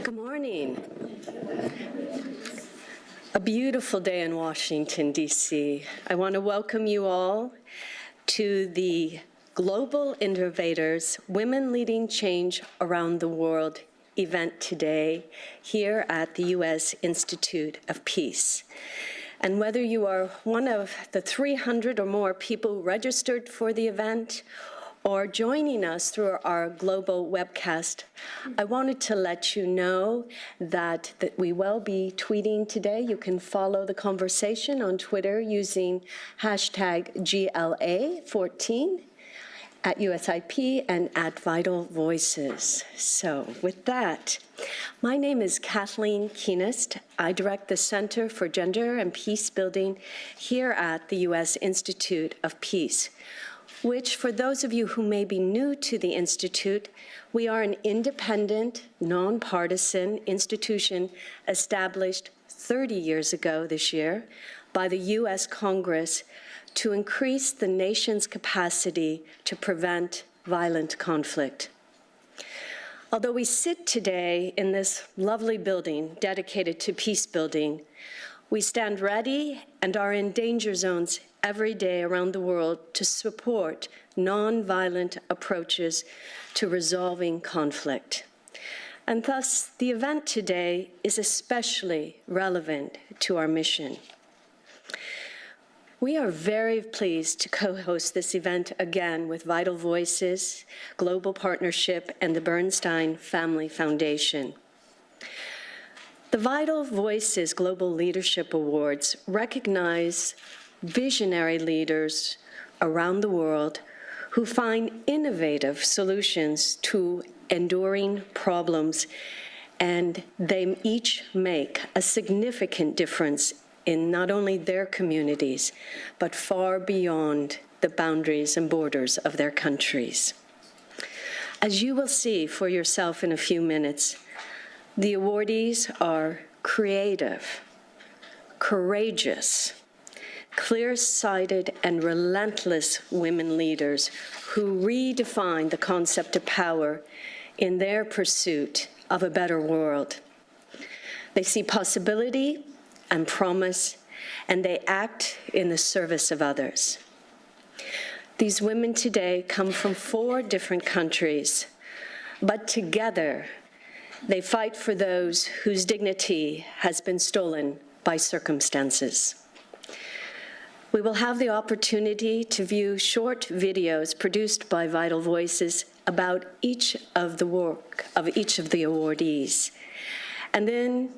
Good morning. A beautiful day in Washington, D.C. I want to welcome you all to the Global Innovators Women Leading Change Around the World event today here at the U.S. Institute of Peace. And whether you are one of the 300 or more people registered for the event or joining us through our global webcast, I wanted to let you know that we will be tweeting today. You can follow the conversation on Twitter using hashtag GLA14 at USIP and at Vital Voices. So with that, my name is Kathleen Keenest. I direct the Center for Gender and Peace Building here at the U.S. Institute of Peace, which, for those of you who may be new to the Institute, we are an independent, nonpartisan institution established 30 years ago this year by the U.S. Congress to increase the nation's capacity to prevent violent conflict. Although we sit today in this lovely building dedicated to peace building, we stand ready and are in danger zones every day around the world to support nonviolent approaches to resolving conflict. And thus, the event today is especially relevant to our mission. We are very pleased to co-host this event again with Vital Voices, Global Partnership, and the Bernstein Family Foundation. The Vital Voices Global Leadership Awards recognize visionary leaders around the world who find innovative solutions to enduring problems, and they each make a significant difference in not only their communities, but far beyond the boundaries and borders of their countries. As you will see for yourself in a few minutes, the awardees are creative, courageous, clear-sighted, and relentless women leaders who redefine the concept of power in their pursuit of a better world. They see possibility and promise, and they act in the service of others. These women today come from 4 different countries, but together they fight for those whose dignity has been stolen by circumstances. We will have the opportunity to view short videos produced by Vital Voices about each of the work of each of the awardees. And then,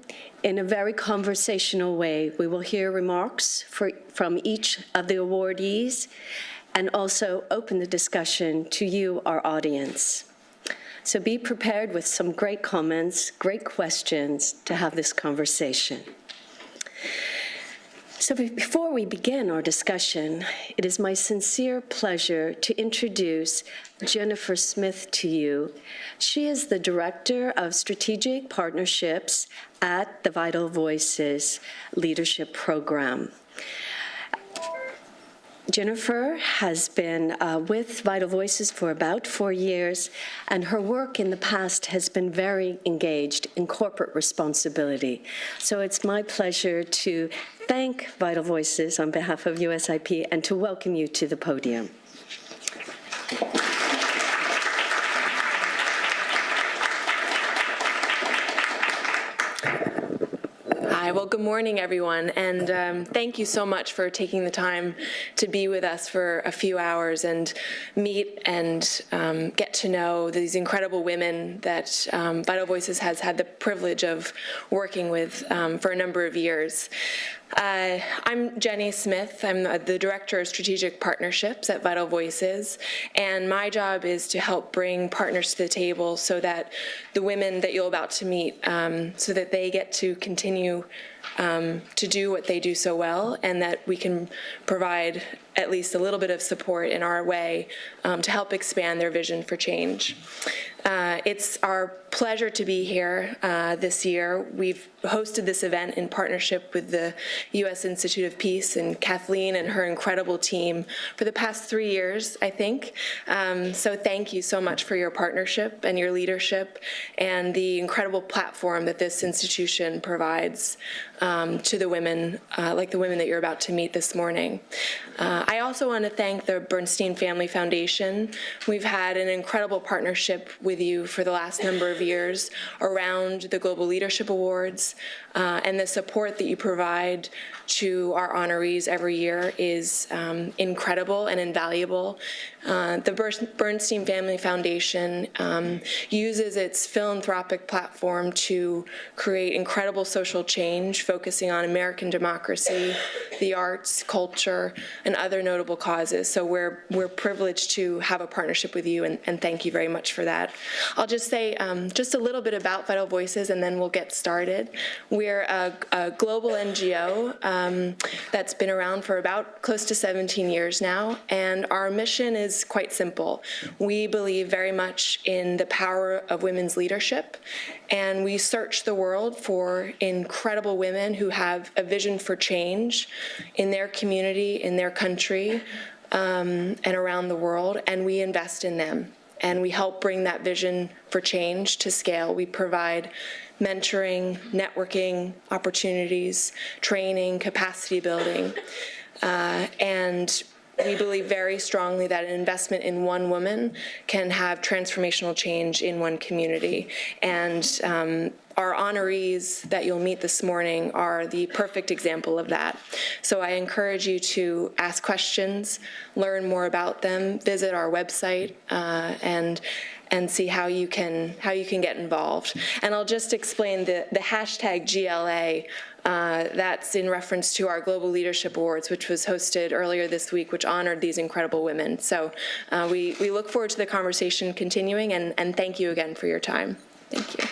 in a very conversational way, we will hear remarks from each of the awardees and also open the discussion to you, our audience. So be prepared with some great comments, great questions to have this conversation. So before we begin our discussion, it is my sincere pleasure to introduce Jennifer Smith to you. She is the Director of Strategic Partnerships at the Vital Voices Leadership Program. Jennifer has been with Vital Voices for about 4 years, and her work in the past has been very engaged in corporate responsibility. So it's my pleasure to thank Vital Voices on behalf of USIP and to welcome you to the podium. Hi, well, good morning, everyone, and thank you so much for taking the time to be with us for a few hours and meet and get to know these incredible women that Vital Voices has had the privilege of working with for a number of years. I'm Jenny Smith. I'm the Director of Strategic Partnerships at Vital Voices, and my job is to help bring partners to the table so that the women that you're about to meet, so that they get to continue to do what they do so well, and that we can provide at least a little bit of support in our way to help expand their vision for change. It's our pleasure to be here this year. We've hosted this event in partnership with the U.S. Institute of Peace and Kathleen and her incredible team for the past 3 years, I think. So thank you so much for your partnership and your leadership and the incredible platform that this institution provides to the women, like the women that you're about to meet this morning. I also want to thank the Bernstein Family Foundation. We've had an incredible partnership with you for the last number of years around the Global Leadership Awards, and the support that you provide to our honorees every year is incredible and invaluable. The Bernstein Family Foundation uses its philanthropic platform to create incredible social change, focusing on American democracy, the arts, culture, and other notable causes. So we're privileged to have a partnership with you, and thank you very much for that. I'll just say just a little bit about Vital Voices, and then we'll get started. We're a global NGO that's been around for about close to 17 years now, and our mission is quite simple. We believe very much in the power of women's leadership, and we search the world for incredible women who have a vision for change in their community, in their country, and around the world, and we invest in them. And we help bring that vision for change to scale. We provide mentoring, networking opportunities, training, capacity building, and we believe very strongly that an investment in one woman can have transformational change in one community. And our honorees that you'll meet this morning are the perfect example of that. So I encourage you to ask questions, learn more about them, visit our website, and see how you can get involved. And I'll just explain the hashtag GLA. That's in reference to our Global Leadership Awards, which was hosted earlier this week, which honored these incredible women. So we look forward to the conversation continuing, and thank you again for your time. Thank you.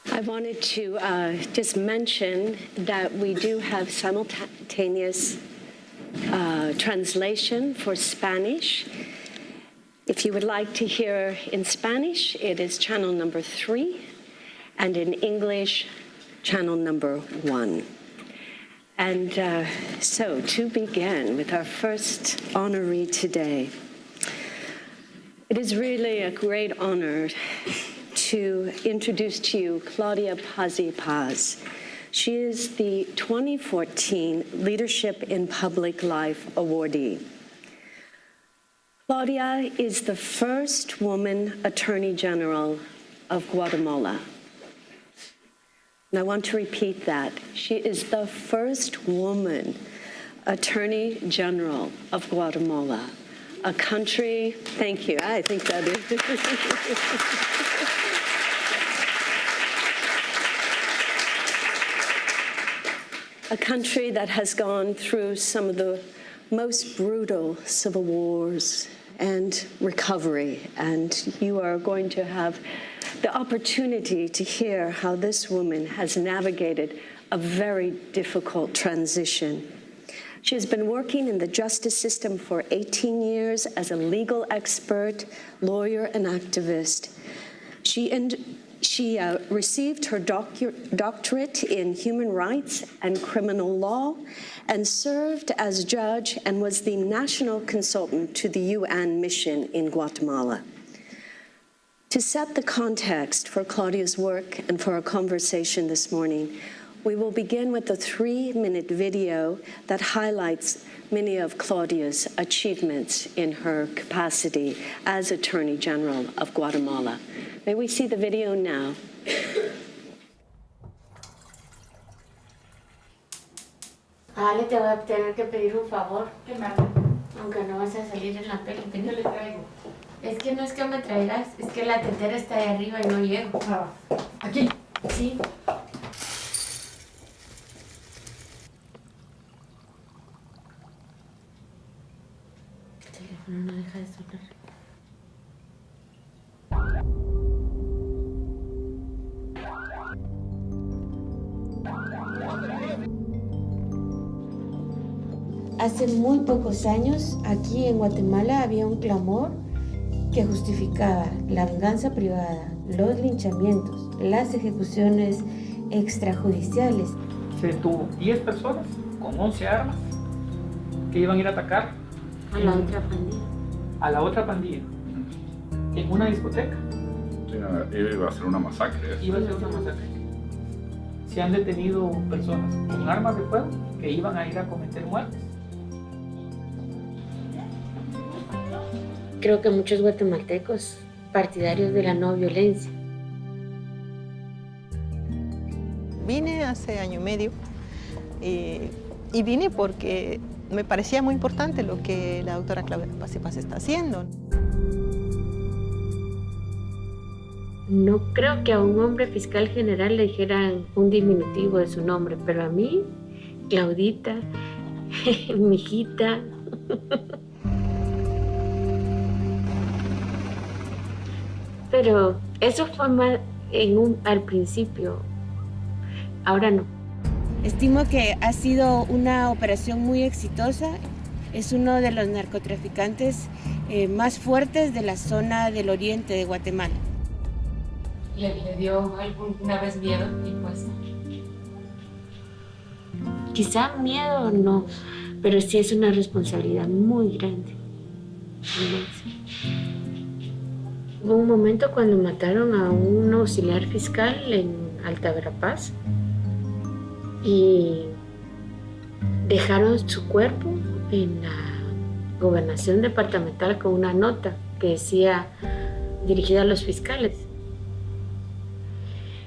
I wanted to just mention that we do have simultaneous translation for Spanish. If you would like to hear in Spanish, it is channel number 3, and in English, channel number 1. And so to begin with our first honoree today, it is really a great honor to introduce to you Claudia Paz. She is the 2014 Leadership in Public Life awardee. Claudia is the first woman Attorney General of Guatemala. And I want to repeat that. She is the first woman Attorney General of Guatemala, a country, thank you, I think that is. A country that has gone through some of the most brutal civil wars and recovery. And you are going to have the opportunity to hear how this woman has navigated a very difficult transition. She has been working in the justice system for 18 years as a legal expert, lawyer, and activist. She received her doctorate in human rights and criminal law and served as judge and was the national consultant to the UN mission in Guatemala. To set the context for Claudia's work and for our conversation this morning, we will begin with a 3-minute video that highlights many of Claudia's achievements in her capacity as Attorney General of Guatemala. May we see the video now? Ale, te voy a tener que pedir un favor. ¿Qué me hago? Aunque no vas a salir en la peli. ¿Qué le traigo? Es que no es que me traigas, es que la tetera está ahí arriba y no llego. Aquí. Sí. El teléfono no deja de sonar. Hace muy pocos años, aquí en Guatemala había un clamor que justificaba la venganza privada, los linchamientos, las ejecuciones extrajudiciales. Se detuvo 10 personas con 11 armas que iban a ir a atacar A la otra pandilla. a la otra pandilla en una discoteca. Iba a ser una masacre. Iba a ser una masacre. Se han detenido personas con armas de fuego que iban a ir a cometer muertes. Creo que muchos guatemaltecos partidarios de la no violencia. Vine hace año y medio y vine porque me parecía muy importante lo que la doctora Claudia Paz está haciendo. No creo que a un hombre fiscal general le dijeran un diminutivo de su nombre, pero a mí, Claudita, mijita. Pero eso fue más al principio, ahora no. Estimo que ha sido una operación muy exitosa. Es uno de los narcotraficantes más fuertes de la zona del oriente de Guatemala. ¿Le dio alguna vez miedo el puesto? Quizá miedo no, pero sí es una responsabilidad muy grande. Hubo un momento cuando mataron a un auxiliar fiscal en Alta Verapaz y dejaron su cuerpo en la gobernación departamental con una nota que decía dirigida a los fiscales.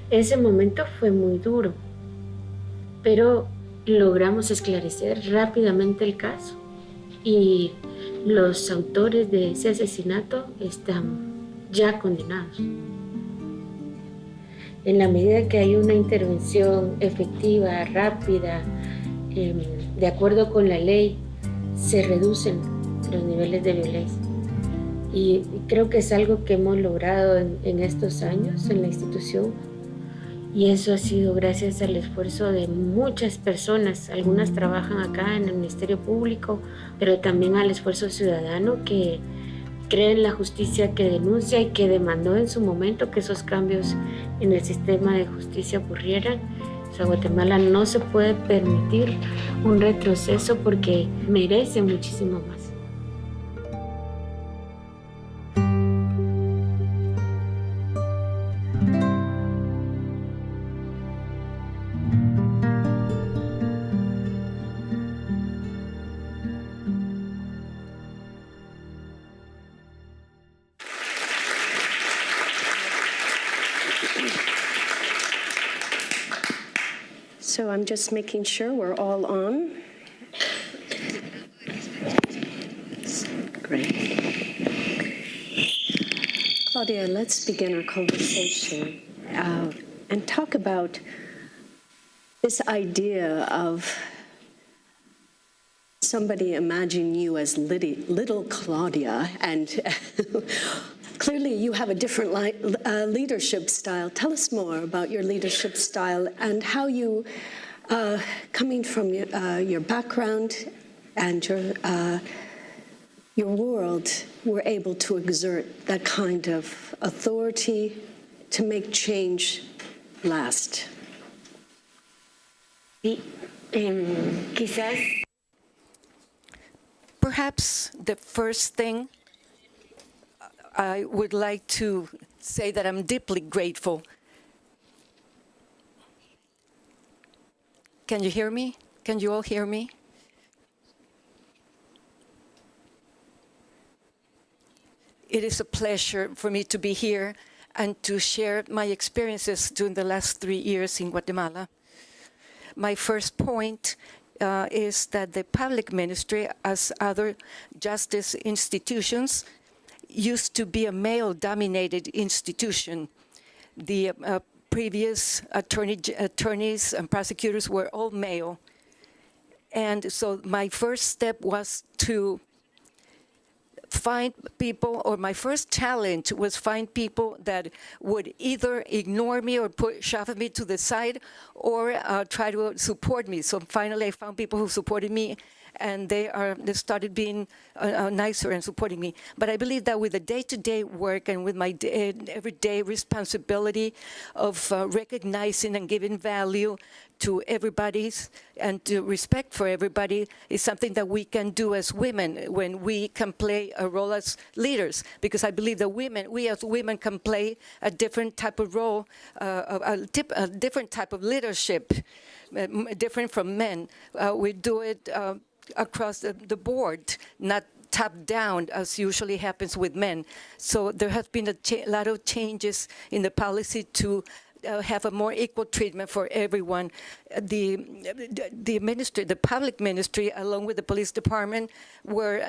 Ese momento fue muy duro, pero logramos esclarecer rápidamente el caso y los autores de ese asesinato están ya condenados. En la medida que hay una intervención efectiva, rápida, de acuerdo con la ley, se reducen los niveles de violencia. Y creo que es algo que hemos logrado en estos años en la institución. Y eso ha sido gracias al esfuerzo de muchas personas. Algunas trabajan acá en el Ministerio Público, pero también al esfuerzo ciudadano que cree en la justicia, que denuncia y que demandó en su momento que esos cambios en el sistema de justicia ocurrieran. O sea, Guatemala no se puede permitir un retroceso porque merece muchísimo más. So I'm just making sure we're all on. Great. Claudia, let's begin our conversation and talk about this idea of somebody imagining you as little Claudia, and clearly you have a different leadership style. Tell us more about your leadership style and how you, coming from your background and your world, were able to exert that kind of authority to make change last. Sí, quizás. Perhaps the first thing I would like to say that I'm deeply grateful. Can you hear me? Can you all hear me? It is a pleasure for me to be here and to share my experiences during the last 3 years in Guatemala. My first point is that the public ministry, as other justice institutions, used to be a male-dominated institution. The previous attorneys and prosecutors were all male. And so my first step was to find people, or my first challenge was find people that would either ignore me or shove me to the side or try to support me. So finally I found people who supported me, and they started being nicer and supporting me. But I believe that with the day-to-day work and with my everyday responsibility of recognizing and giving value to everybody's and to respect for everybody is something that we can do as women when we can play a role as leaders. Because I believe that we as women can play a different type of role, a different type of leadership, different from men. We do it across the board, not top down as usually happens with men. So there has been a lot of changes in the policy to have a more equal treatment for everyone. The ministry, the public ministry, along with the police department, were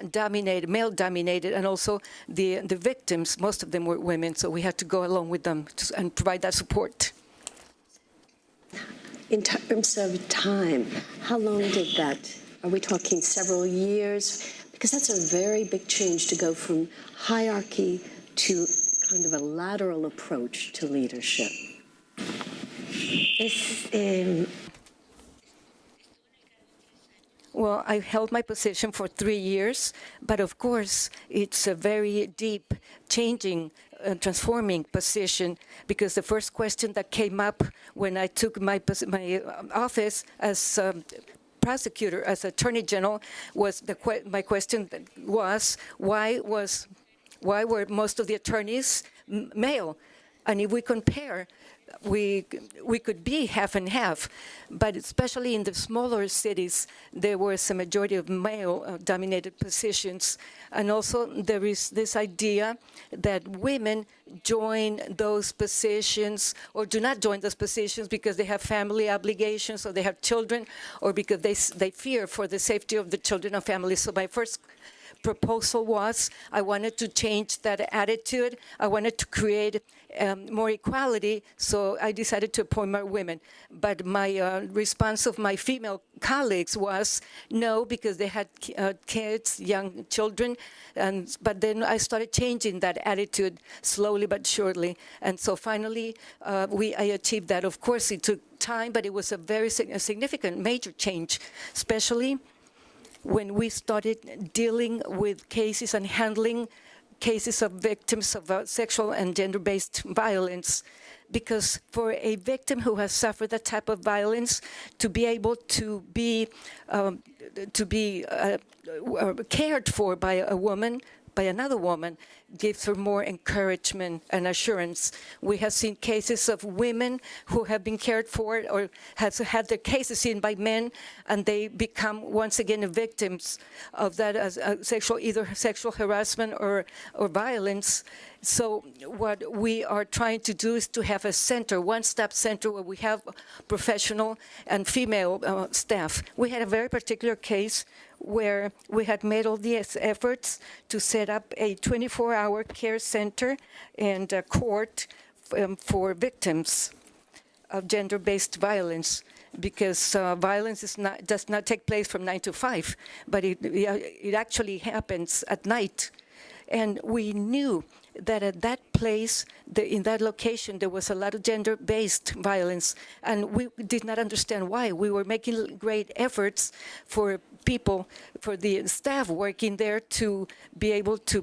male-dominated, and also the victims, most of them were women, so we had to go along with them and provide that support. In terms of time, how long did that? Are we talking several years? Because that's a very big change to go from hierarchy to kind of a lateral approach to leadership. Well, I held my position for 3 years, but of course, it's a very deep, changing, transforming position, because the first question that came up when I took my office as prosecutor, as Attorney General, was my question was why were most of the attorneys male? And if we compare, we could be half and half, but especially in the smaller cities, there was a majority of male-dominated positions. And also there is this idea that women join those positions or do not join those positions because they have family obligations or they have children, or because they fear for the safety of the children and families. So my first proposal was I wanted to change that attitude. I wanted to create more equality, so I decided to appoint more women. But my response of my female colleagues was no, because they had kids, young children, but then I started changing that attitude slowly but surely. And so finally, I achieved that. Of course, it took time, but it was a very significant, major change, especially when we started dealing with cases and handling cases of victims of sexual and gender-based violence. Because for a victim who has suffered that type of violence, to be able to be cared for by a woman, by another woman, gives her more encouragement and assurance. We have seen cases of women who have been cared for or have had their cases seen by men, and they become once again victims of that as either sexual harassment or violence. So what we are trying to do is to have a center, one-stop center, where we have professional and female staff. We had a very particular case where we had made all these efforts to set up a 24-hour care center and a court for victims of gender-based violence, because violence does not take place from 9 to 5, but it actually happens at night. And we knew that at that place, in that location, there was a lot of gender-based violence, and we did not understand why. We were making great efforts for people, for the staff working there, to be able to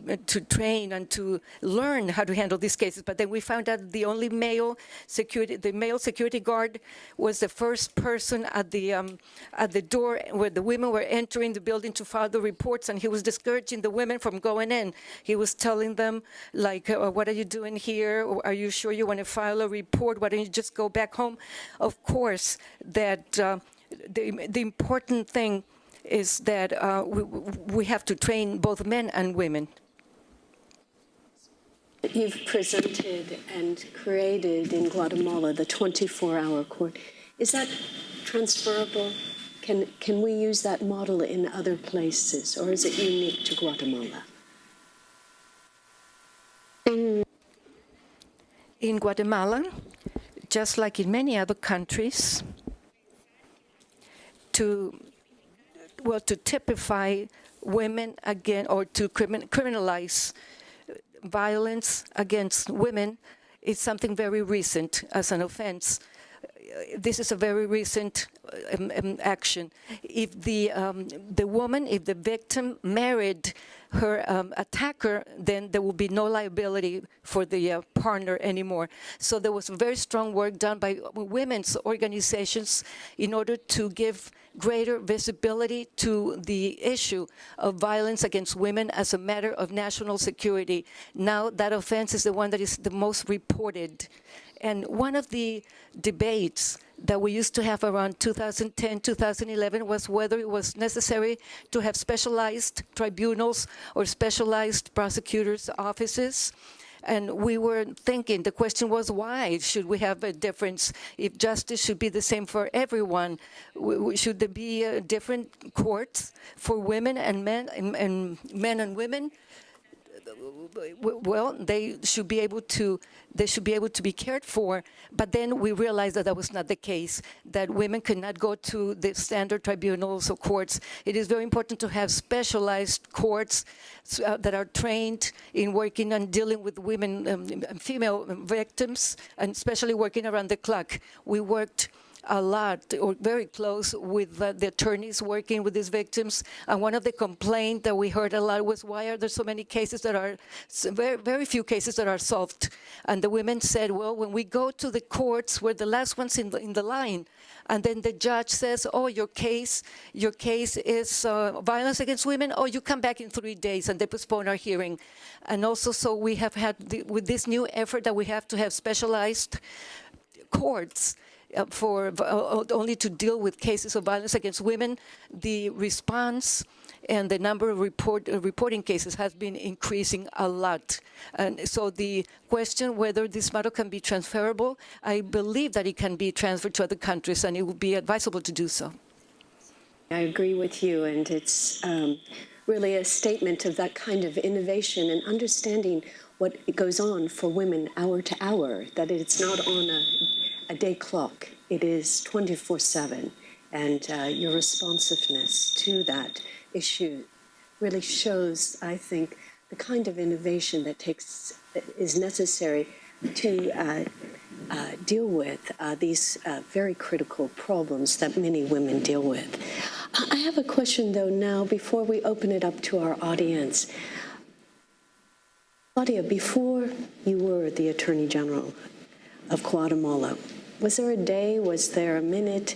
train and to learn how to handle these cases. But then we found out the male security guard was the first person at the door where the women were entering the building to file the reports, and he was discouraging the women from going in. He was telling them, like, what are you doing here? Or, are you sure you want to file a report? Why don't you just go back home? Of course, that the important thing is that we have to train both men and women. You've presented and created in Guatemala the 24-hour court. Is that transferable? Can we use that model in other places, or is it unique to Guatemala? In Guatemala, just like in many other countries, to typify women again, or to criminalize violence against women is something very recent as an offense. This is a very recent action. If the woman, if the victim married her attacker, then there will be no liability for the partner anymore. So there was very strong work done by women's organizations in order to give greater visibility to the issue of violence against women as a matter of national security. Now that offense is the one that is the most reported. And one of the debates that we used to have around 2010, 2011 was whether it was necessary to have specialized tribunals or specialized prosecutors' offices. And we were thinking, the question was, why should we have a difference? If justice should be the same for everyone, should there be different courts for women and men, and men and women? Well, they should be able to be cared for. But then we realized that that was not the case, that women could not go to the standard tribunals or courts. It is very important to have specialized courts that are trained in working and dealing with women, female victims, and especially working around the clock. We worked a lot, or very close, with the attorneys working with these victims. And one of the complaints that we heard a lot was, why are there so many cases that are, very few cases that are solved? And the women said, well, when we go to the courts, we're the last ones in the line. And then the judge says, oh, your case is violence against women. Oh, you come back in 3 days, and they postpone our hearing. And also, so we have had, with this new effort, that we have to have specialized courts for only to deal with cases of violence against women. The response and the number of reporting cases has been increasing a lot. And so the question whether this model can be transferable, I believe that it can be transferred to other countries, and it would be advisable to do so. I agree with you, and it's really a statement of that kind of innovation and understanding what goes on for women hour to hour, that it's not on a day clock. It is 24/7, and your responsiveness to that issue really shows, I think, the kind of innovation that is necessary to deal with these very critical problems that many women deal with. I have a question, though, now, before we open it up to our audience. Claudia, before you were the Attorney General of Guatemala, was there a day, was there a minute,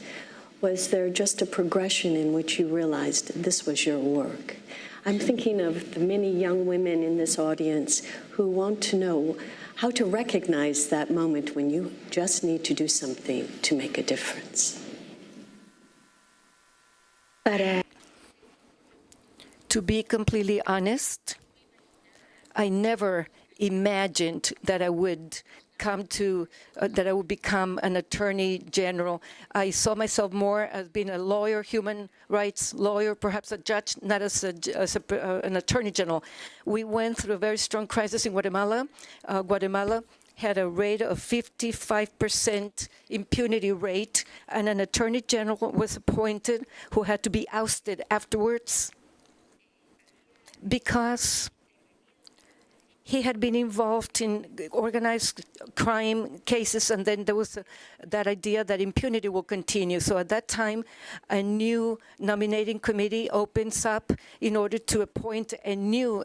was there just a progression in which you realized this was your work? I'm thinking of the many young women in this audience who want to know how to recognize that moment when you just need to do something to make a difference. To be completely honest, I never imagined that I would become an attorney general. I saw myself more as being a lawyer, human rights lawyer, perhaps a judge, not as an attorney general. We went through a very strong crisis in Guatemala. Guatemala had a rate of 55% impunity rate, and an attorney general was appointed who had to be ousted afterwards because he had been involved in organized crime cases, and then there was that idea that impunity will continue. So at that time, a new nominating committee opens up in order to appoint a new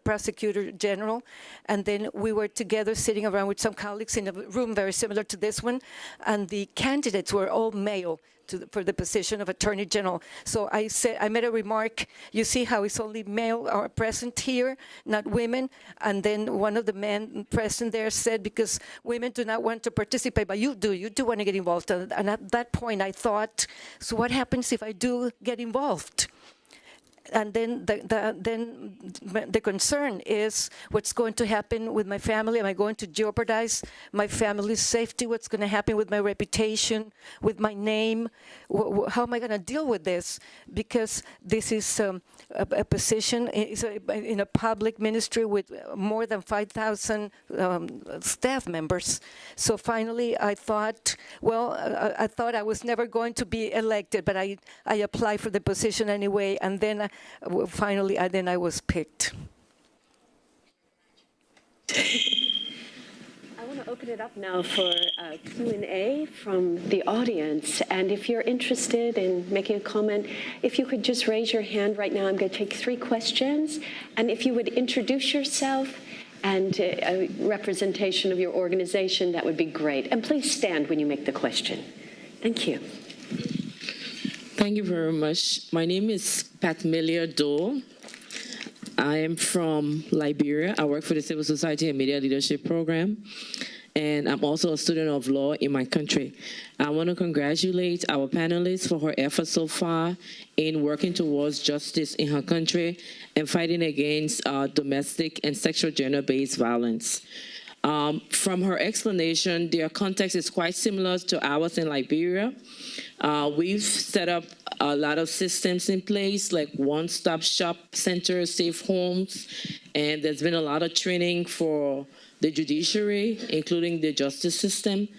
prosecutor general. And then we were together sitting around with some colleagues in a room very similar to this one, and the candidates were all male for the position of Attorney General. So I made a remark, you see how it's only male are present here, not women? And then one of the men present there said, because women do not want to participate, but you do want to get involved. And at that point I thought, so what happens if I do get involved? And then the concern is what's going to happen with my family. Am I going to jeopardize my family's safety? What's going to happen with my reputation, with my name? How am I going to deal with this? Because this is a position in a public ministry with more than 5,000 staff members. So finally, I thought, well, I thought I was never going to be elected, but I applied for the position anyway, and then finally, I was picked. I want to open it up now for Q&A from the audience. And if you're interested in making a comment, if you could just raise your hand right now. I'm going to take 3 questions. And if you would introduce yourself and a representation of your organization, that would be great. And please stand when you make the question. Thank you. Thank you very much. My name is Patmelia Dole. I am from Liberia. I work for the Civil Society and Media Leadership Program, and I'm also a student of law in my country. I want to congratulate our panelists for her efforts so far in working towards justice in her country and fighting against domestic and sexual gender-based violence. From her explanation, their context is quite similar to ours in Liberia. We've set up a lot of systems in place, like one-stop shop centers, safe homes, and there's been a lot of training for the judiciary, including the justice system.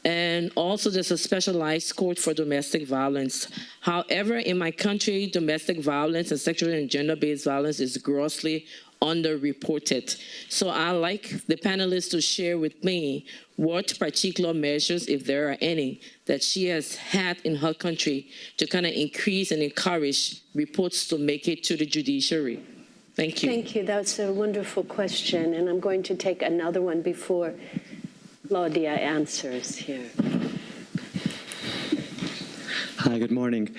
And also there's a specialized court for domestic violence. However, in my country, domestic violence and sexual and gender-based violence is grossly underreported. So I'd like the panelists to share with me what particular measures, if there are any, that she has had in her country to kind of increase and encourage reports to make it to the judiciary. Thank you. Thank you. That's a wonderful question. And I'm going to take another one before Claudia answers here. Hi, good morning.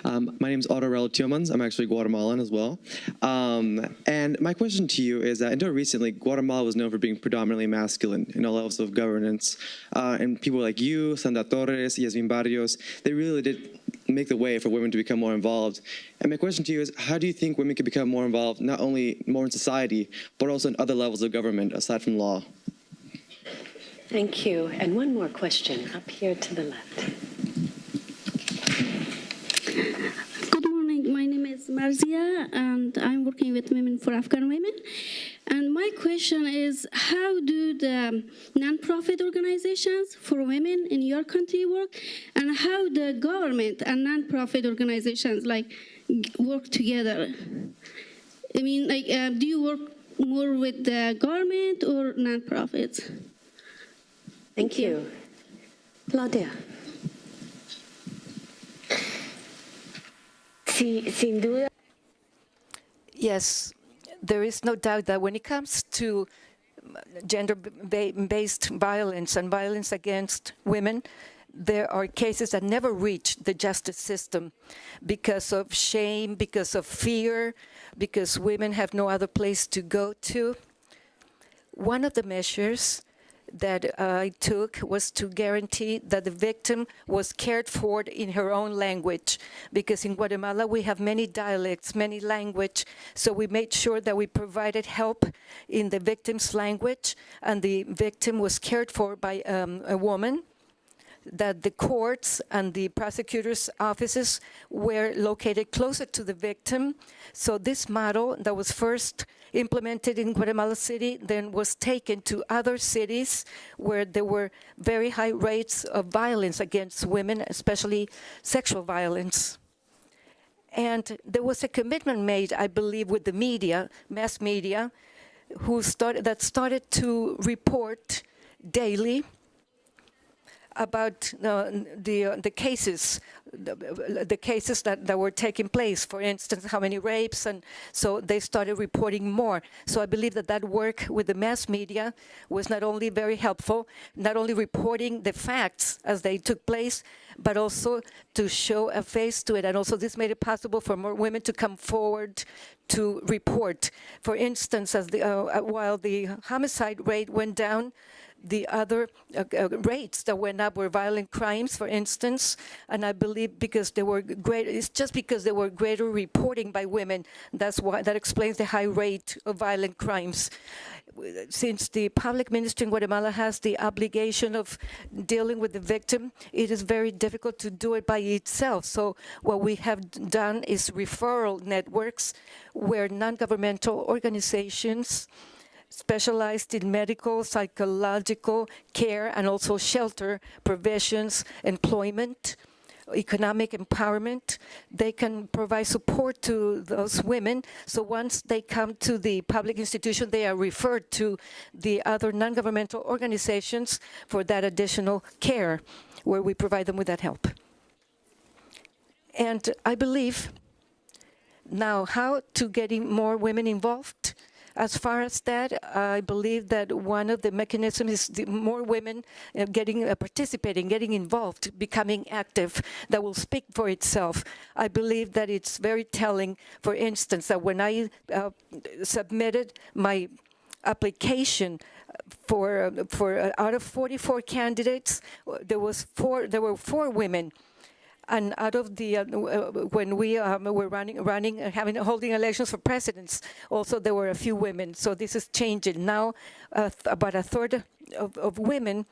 My name is Otto Tiomans. I'm actually Guatemalan as well. And my question to you is that until recently, Guatemala was known for being predominantly masculine in all levels of governance. And people like you, Sandra Torres, Yasmin Barrios, they really did make the way for women to become more involved. And my question to you is, how do you think women can become more involved, not only more in society, but also in other levels of government, aside from law? Thank you. And one more question up here to the left. Good morning. My name is Marzia, and I'm working with Women for Afghan Women. And my question is, how do the nonprofit organizations for women in your country work, and how the government and nonprofit organizations work together? I mean, do you work more with the government or nonprofits? Thank you. Claudia. Sin duda. Yes, there is no doubt that when it comes to gender-based violence and violence against women, there are cases that never reach the justice system because of shame, because of fear, because women have no other place to go to. One of the measures that I took was to guarantee that the victim was cared for in her own language, because in Guatemala we have many dialects, many language, so we made sure that we provided help in the victim's language, and the victim was cared for by a woman, that the courts and the prosecutors' offices were located closer to the victim. So this model that was first implemented in Guatemala City then was taken to other cities where there were very high rates of violence against women, especially sexual violence. And there was a commitment made, I believe, with the media, mass media, that started to report daily about the cases that were taking place. For instance, how many rapes, and so they started reporting more. So I believe that work with the mass media was not only very helpful, not only reporting the facts as they took place, but also to show a face to it. And also this made it possible for more women to come forward to report. For instance, while the homicide rate went down, the other rates that went up were violent crimes, for instance, and I believe because they were great, it's just because there were greater reporting by women. That's why that explains the high rate of violent crimes. Since the public ministry in Guatemala has the obligation of dealing with the victim, it is very difficult to do it by itself. So what we have done is referral networks where non-governmental organizations specialized in medical, psychological care, and also shelter provisions, employment, economic empowerment. They can provide support to those women. So once they come to the public institution, they are referred to the other non-governmental organizations for that additional care, where we provide them with that help. And I believe now how to getting more women involved. As far as that, I believe that one of the mechanisms is the more women participating, getting involved, becoming active, that will speak for itself. I believe that it's very telling, for instance, that when I submitted my application for out of 44 candidates, there were 4 women. And out of the when we were holding elections for presidents, also there were a few women. So this is changing now. About a third of women,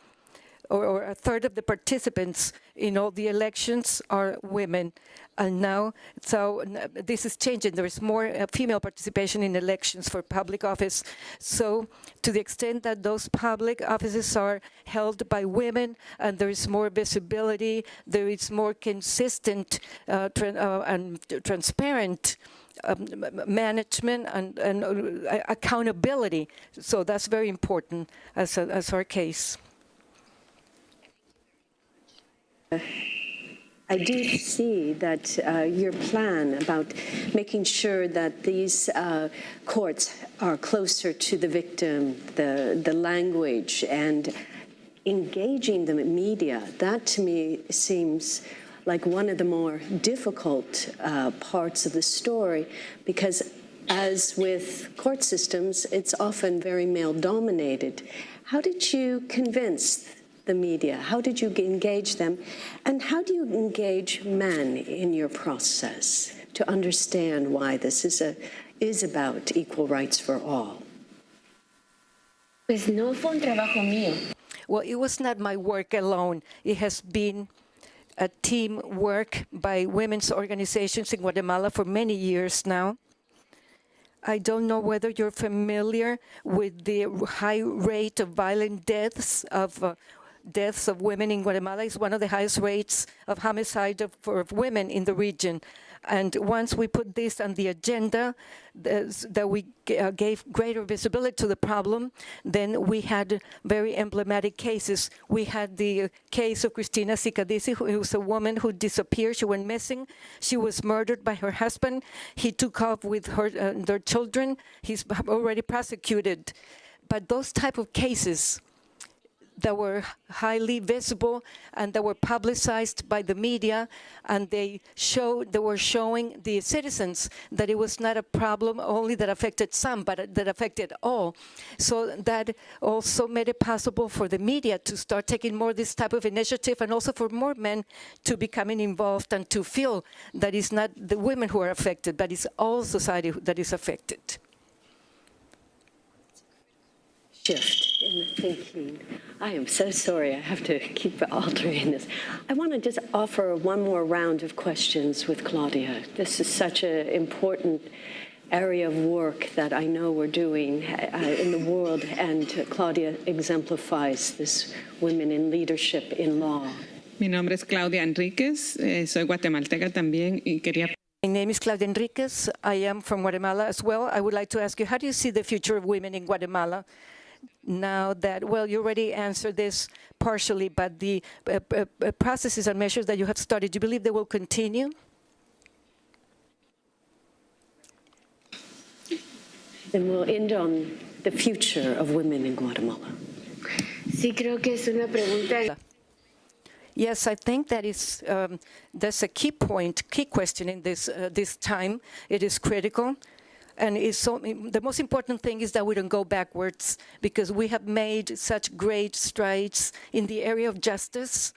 or a third of the participants in all the elections are women. And now, so this is changing. There is more female participation in elections for public office. So to the extent that those public offices are held by women and there is more visibility, there is more consistent and transparent management and accountability. So that's very important as our case. I do see that your plan about making sure that these courts are closer to the victim, the language, and engaging the media, that to me seems like one of the more difficult parts of the story, because as with court systems, it's often very male-dominated. How did you convince the media? How did you engage them? And how do you engage men in your process to understand why this is about equal rights for all? Pues no fue un trabajo mío. Well, it was not my work alone. It has been a team work by women's organizations in Guatemala for many years now. I don't know whether you're familiar with the high rate of violent deaths of women in Guatemala. Is one of the highest rates of homicide for women in the region. And once we put this on the agenda, that we gave greater visibility to the problem, then we had very emblematic cases. We had the case of Cristina Cicadisi, who was a woman who disappeared. She went missing. She was murdered by her husband. He took off with their children. He's already prosecuted. But those type of cases that were highly visible and that were publicized by the media, and they were showing the citizens that it was not a problem only that affected some, but that affected all. So that also made it possible for the media to start taking more this type of initiative, and also for more men to becoming involved and to feel that it's not the women who are affected, but it's all society that is affected. Shift in the thinking. I am so sorry, I have to keep altering this. I want to just offer one more round of questions with Claudia. This is such an important area of work that I know we're doing in the world, and Claudia exemplifies this women in leadership in law. Mi nombre es Claudia Enríquez, soy guatemalteca también y quería... My name is Claudia Enríquez. I am from Guatemala as well. I would like to ask you, how do you see the future of women in Guatemala? Now that, well, you already answered this partially, but the processes and measures that you have started, do you believe they will continue? Then we'll end on the future of women in Guatemala. Sí, creo que es una pregunta. Yes, I think that is that's a key point, key question in this time. It is critical. And the most important thing is that we don't go backwards, because we have made such great strides in the area of justice,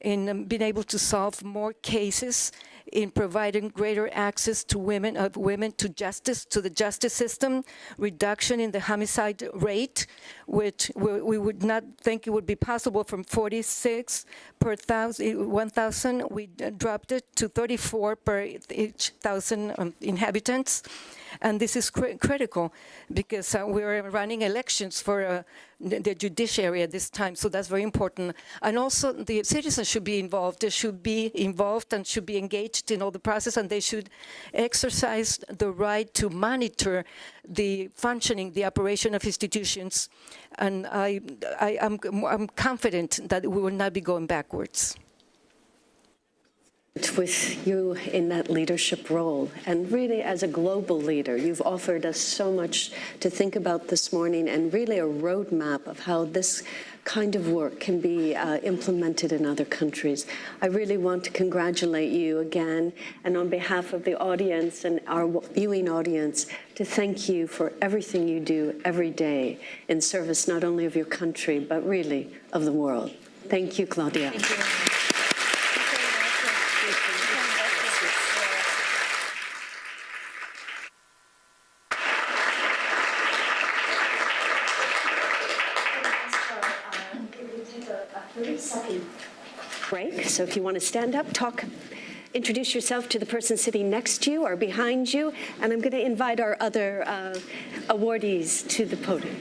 in being able to solve more cases, in providing greater access to women to justice, to the justice system, reduction in the homicide rate, which we would not think it would be possible. From 46 per 1,000, we dropped it to 34 per each 1,000 inhabitants. And this is critical, because we're running elections for the judiciary at this time, so that's very important. And also, the citizens should be involved. They should be involved and should be engaged in all the process, and they should exercise the right to monitor the functioning, the operation of institutions. And I'm confident that we will not be going backwards. With you in that leadership role, and really as a global leader, you've offered us so much to think about this morning, and really a roadmap of how this kind of work can be implemented in other countries. I really want to congratulate you again, and on behalf of the audience and our viewing audience, to thank you for everything you do every day in service not only of your country, but really of the world. Thank you, Claudia. Thank you. Break. So if you want to stand up, talk, introduce yourself to the person sitting next to you or behind you, and I'm going to invite our other awardees to the podium.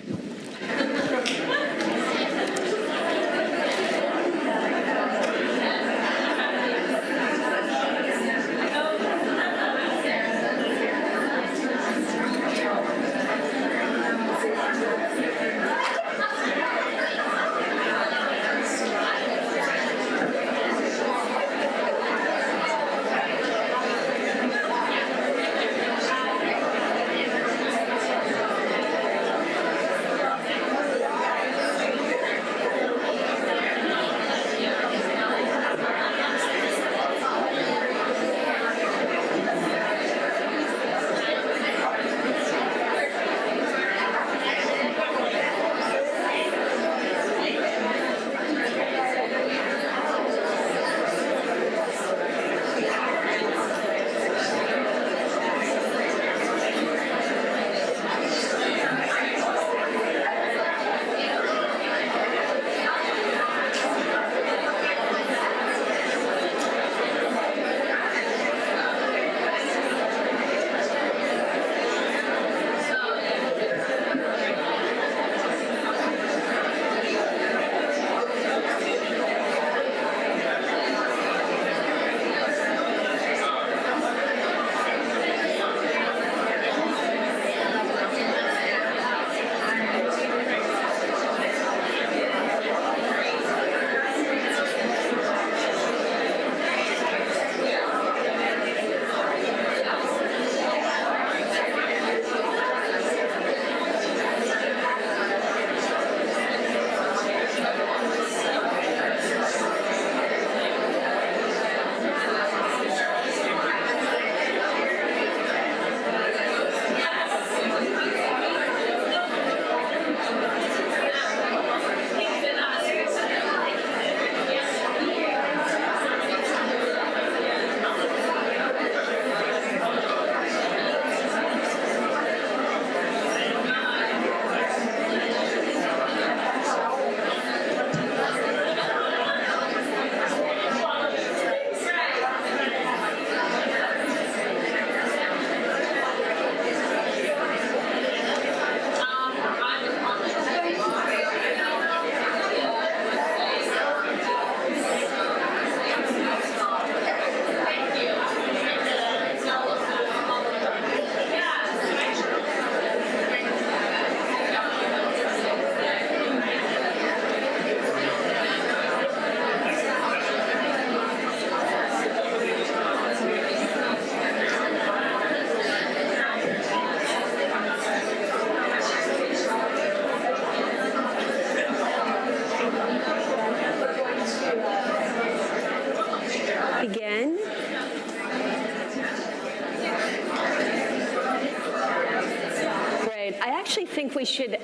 think we should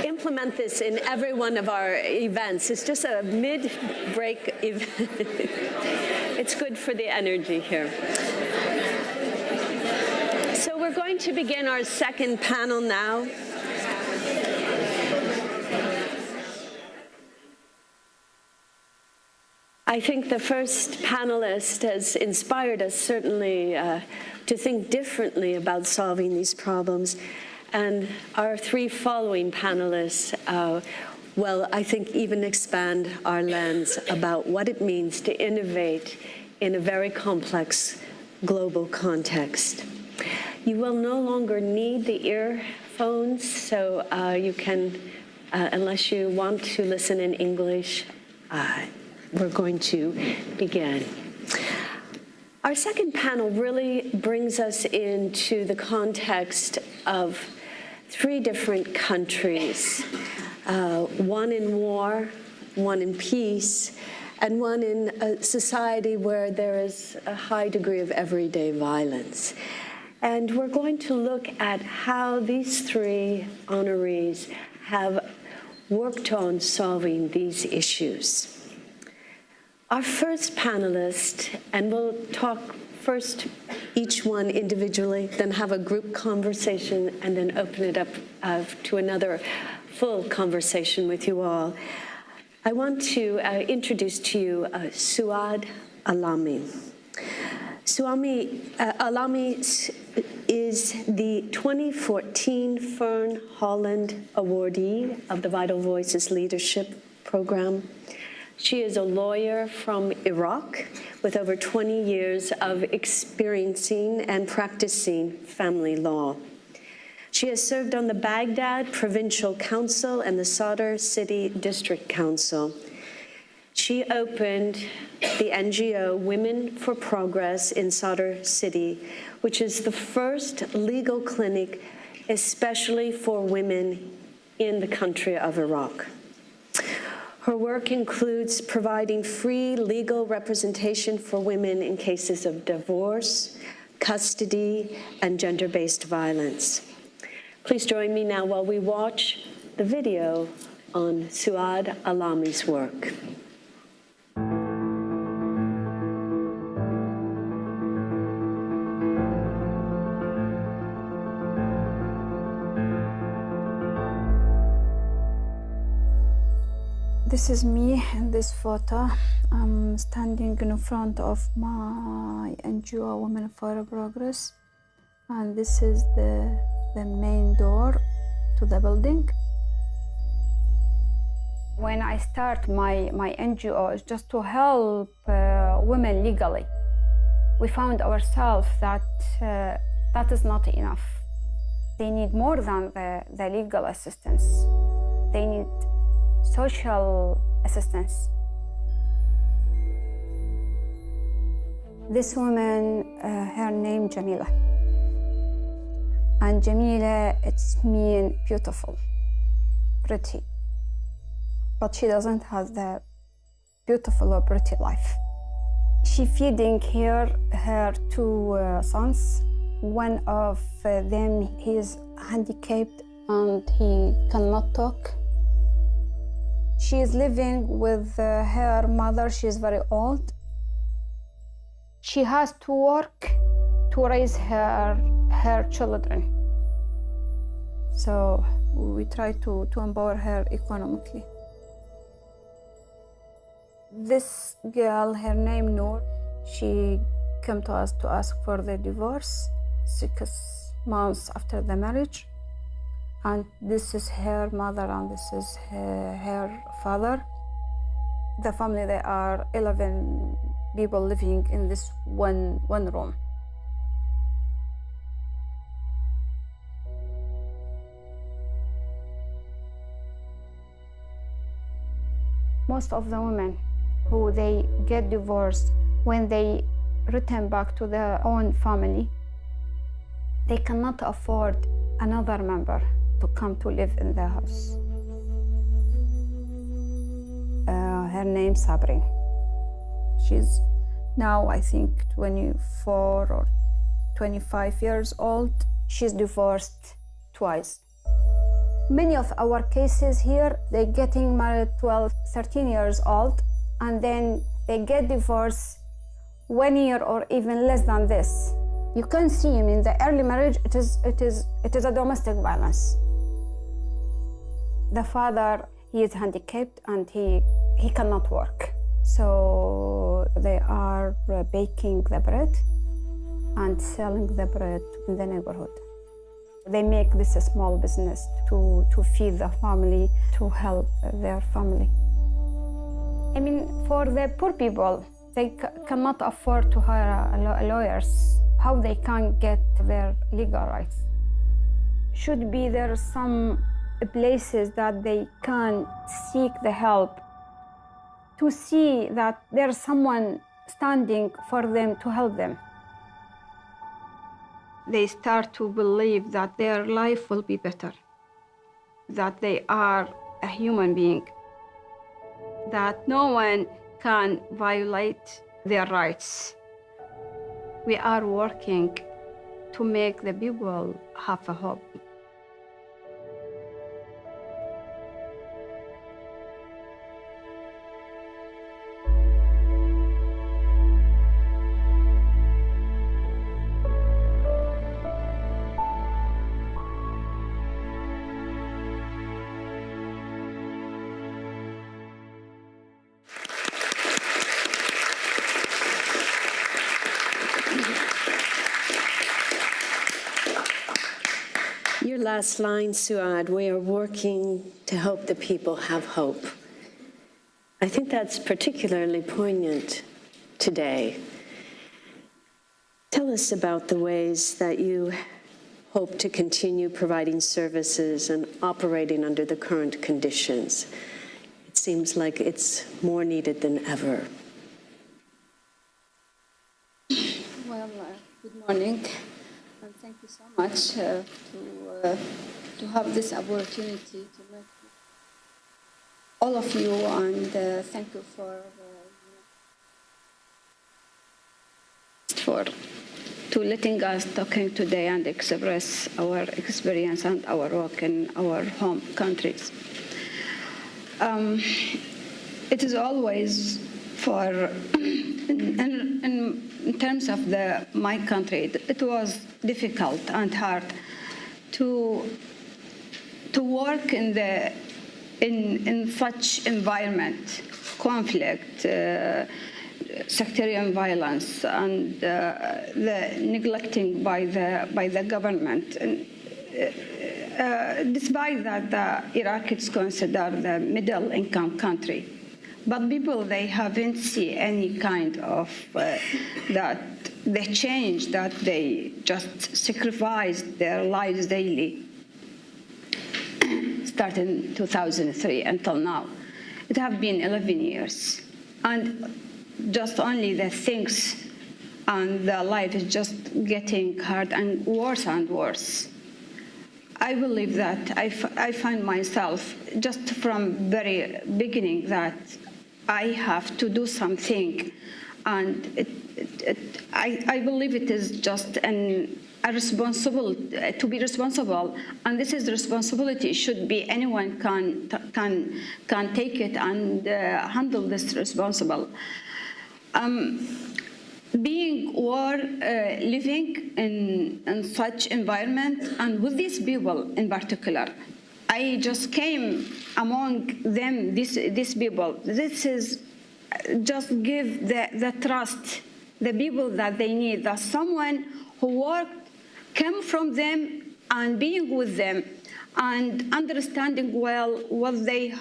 implement this in every one of our events. It's just a mid-break event. It's good for the energy here. So we're going to begin our second panel now. I think the first panelist has inspired us certainly to think differently about solving these problems. And our three following panelists will, I think, even expand our lens about what it means to innovate in a very complex global context. You will no longer need the earphones, so you can, unless you want to listen in English, we're going to begin. Our second panel really brings us into the context of three different countries, one in war, one in peace, and one in a society where there is a high degree of everyday violence. And we're going to look at how these three honorees have worked on solving these issues. Our first panelist, and we'll talk first each one individually, then have a group conversation, and then open it up to another full conversation with you all. I want to introduce to you Suad Alami. Alami is the 2014 Fern Holland Awardee of the Vital Voices Leadership Program. She is a lawyer from Iraq with over 20 years of experiencing and practicing family law. She has served on the Baghdad Provincial Council and the Sadr City District Council. She opened the NGO Women for Progress in Sadr City, which is the first legal clinic especially for women in the country of Iraq. Her work includes providing free legal representation for women in cases of divorce, custody, and gender-based violence. Please join me now while we watch the video on Suad Alami's work. This is me in this photo. I'm standing in front of my NGO Women for Progress, and this is the main door to the building. When I start my NGO, it's just to help women legally. We found ourselves that that is not enough. They need more than the legal assistance. They need social assistance. This woman, her name Jamila. And Jamila, it's mean beautiful, pretty. But she doesn't have the beautiful or pretty life. She feeding her two sons. One of them, he is handicapped and he cannot talk. She is living with her mother. She is very old. She has to work to raise her children. So we try to empower her economically. This girl, her name Noor, she came to us to ask for the divorce 6 months after the marriage. And this is her mother and this is her father. The family, they are 11 people living in this one room. Most of the women who they get divorced, when they return back to their own family, they cannot afford another member to come to live in their house. Her name Sabri. She's now, I think, 24 or 25 years old. She's divorced twice. Many of our cases here, they're getting married 12, 13 years old, and then they get divorced 1 year or even less than this. You can see, I mean, the early marriage, it is a domestic violence. The father, he is handicapped and he cannot work. So they are baking the bread and selling the bread in the neighborhood. They make this a small business to feed the family, to help their family. I mean, for the poor people, they cannot afford to hire lawyers. How they can get their legal rights? Should be there some places that they can seek the help, to see that there's someone standing for them to help them. They start to believe that their life will be better, that they are a human being, that no one can violate their rights. We are working to make the people have a hope. Your last line, Suad, we are working to help the people have hope. I think that's particularly poignant today. Tell us about the ways that you hope to continue providing services and operating under the current conditions. It seems like it's more needed than ever. Well, good morning, and thank you so much to have this opportunity to meet all of you, and thank you for letting us talking today and express our experience and our work in our home countries. It is always in terms of my country, it was difficult and hard to work in such environment, conflict, sectarian violence, and the neglecting by the government. And, despite that, the Iraq is considered the middle-income country, but people, they haven't seen any kind of the change, that they just sacrifice their lives daily, starting in 2003 until now. It have been 11 years, and just only the things and the life is just getting hard and worse. I believe that I find myself just from very beginning that I have to do something, and I believe it is just a responsible to be responsible, and this is the responsibility should be anyone can take it and handle this responsible. Being living in such environment, and with these people in particular, I just came among them, these people. This is just give the trust, the people that they need, that someone who worked, came from them, and being with them, and understanding well what they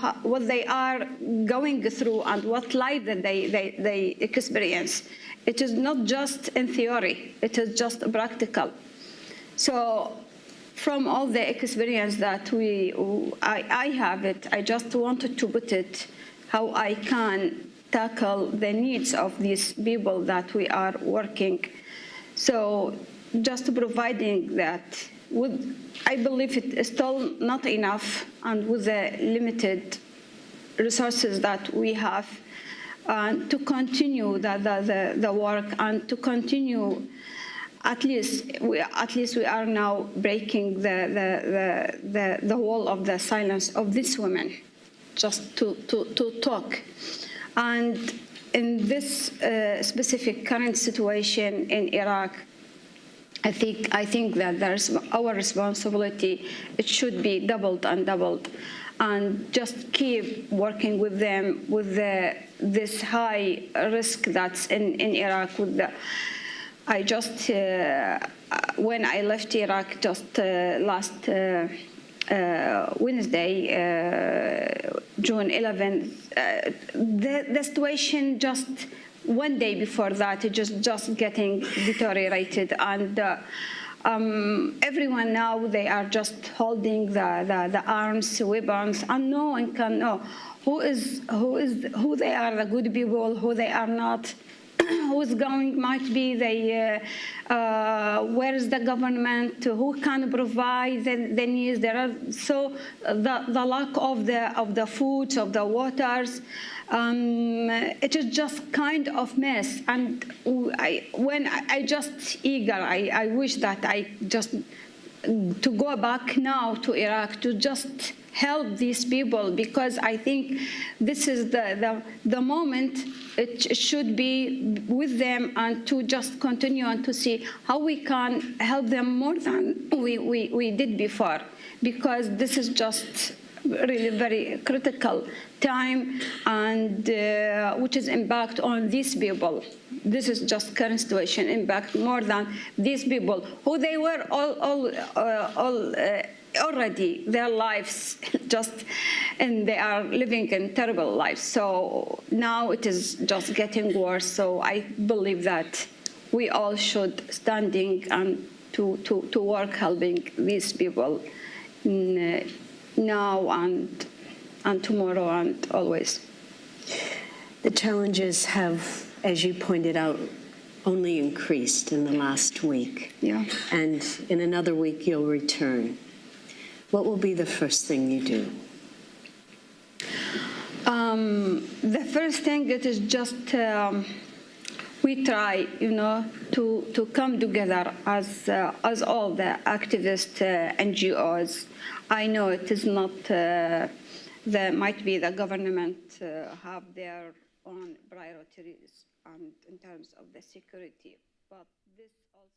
are going through and what life that they experience. It is not just in theory, it is just practical. So from all the experience that I have it, I just wanted to put it how I can tackle the needs of these people that we are working. So just providing that, I believe it is still not enough, and with the limited resources that we have, to continue the work and to continue at least we are now breaking the wall of the silence of these women, just to talk. And in this specific current situation in Iraq, I think that there's our responsibility. It should be doubled and doubled, and just keep working with them with this high risk that's in Iraq. I just when I left Iraq just last Wednesday, June 11th, the situation just one day before that, it just getting deteriorated, and everyone now, they are just holding the arms, weapons, and no one can know who they are, the good people, who they are not. Who's going might be where is the government, who can provide the needs. There are so the lack of the foods, of the waters. It is just kind of mess, and I just eager. I wish that I just to go back now to Iraq to just help these people, because I think this is the moment. It should be with them, and to just continue and to see how we can help them more than we did before, because this is just really very critical time, and which is impact on these people. This is just current situation impact more than these people who they were already their lives just, and they are living in terrible lives. So now it is just getting worse. So I believe that we all should standing and to work helping these people now and tomorrow and always. The challenges have, as you pointed out, only increased in the last week. Yeah. And in another week, you'll return. What will be the first thing you do? The first thing, it is just we try, to come together as all the activist NGOs. I know it is not. Might be the government have their own priorities and in terms of the security, but this also.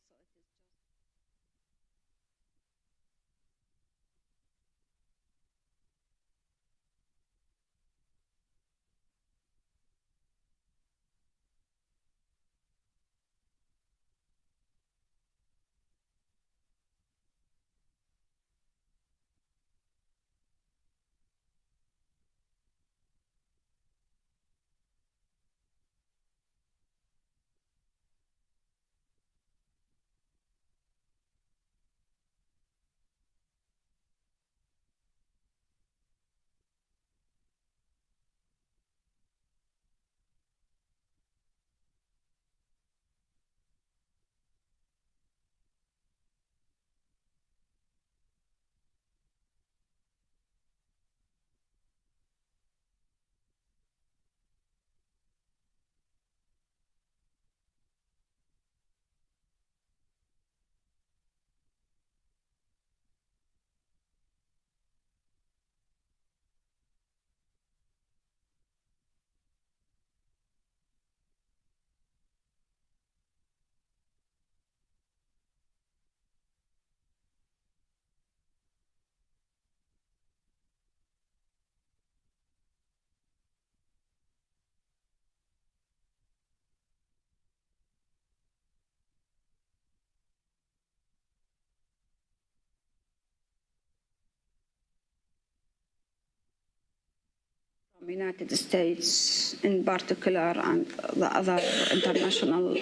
United States in particular and the other international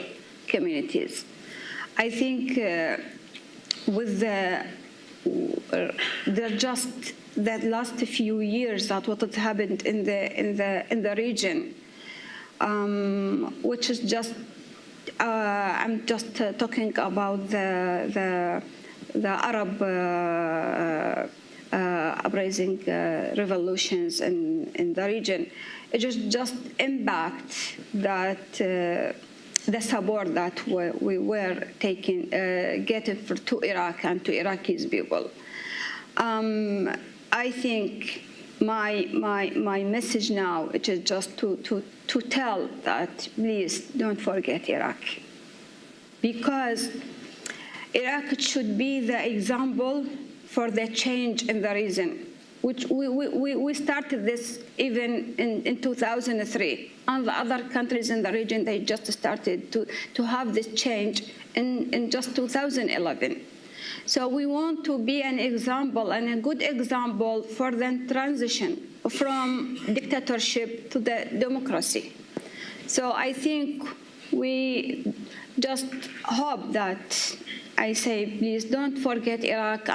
communities. I think with the just that last few years that what has happened in the region, which is just I'm just talking about the Arab uprising revolutions in the region. It is just impact that the support that we were getting to Iraq and to Iraqi people. I think my message now is just to tell that please don't forget Iraq, because Iraq should be the example for the change in the region, which we started this even in 2003. And the other countries in the region, they just started to have this change in just 2011. So we want to be an example and a good example for the transition from dictatorship to the democracy. So I think we just hope that, I say, please don't forget Iraq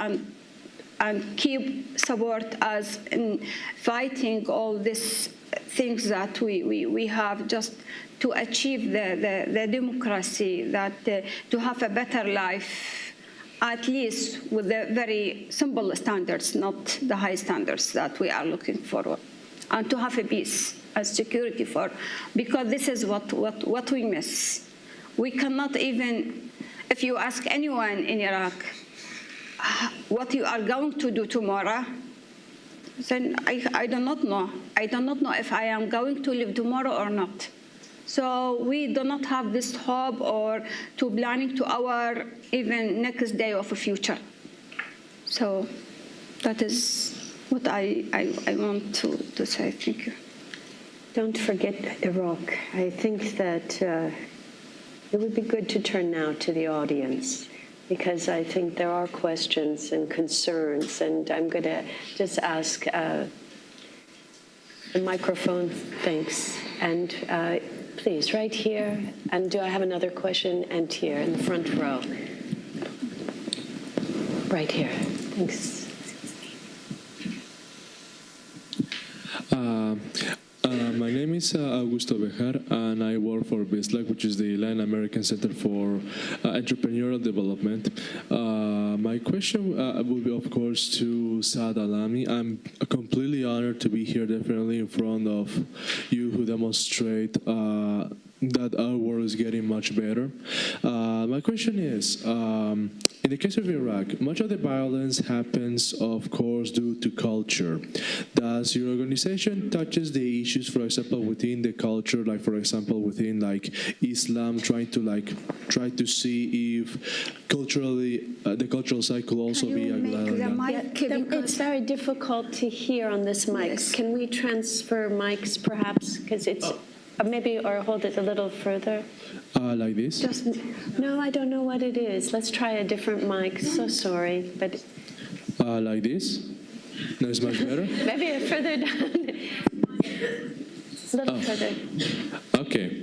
and keep support us in fighting all these things that we have just to achieve the democracy, that to have a better life, at least with the very simple standards, not the high standards that we are looking for, and to have a peace and security because this is what we miss. We cannot even, if you ask anyone in Iraq what you are going to do tomorrow, then I do not know. I do not know if I am going to live tomorrow or not. So we do not have this hope or to planning to our even next day of a future. So that is what I want to say. Thank you. Don't forget Iraq. I think that it would be good to turn now to the audience, because I think there are questions and concerns, and I'm going to just ask the microphone, thanks, and please, right here, and do I have another question? And here, in the front row. Right here, thanks. My name is Augusto Bejar, and I work for BISLAC, which is the Latin American Center for Entrepreneurial Development. My question will be, of course, to Saad Alami. I'm completely honored to be here, definitely in front of you who demonstrate that our world is getting much better. My question is, in the case of Iraq, much of the violence happens, of course, due to culture. Does your organization touches the issues, for example, within the culture, like for example, within like Islam, try to see if culturally the cultural cycle also be It's very difficult to hear on this mic. Yes. Can we transfer mics, perhaps, because it's maybe, or hold it a little further? Like this? No, I don't know what it is. Let's try a different mic. So sorry, but like this? No, it's much better. Maybe further down. A little further. Okay,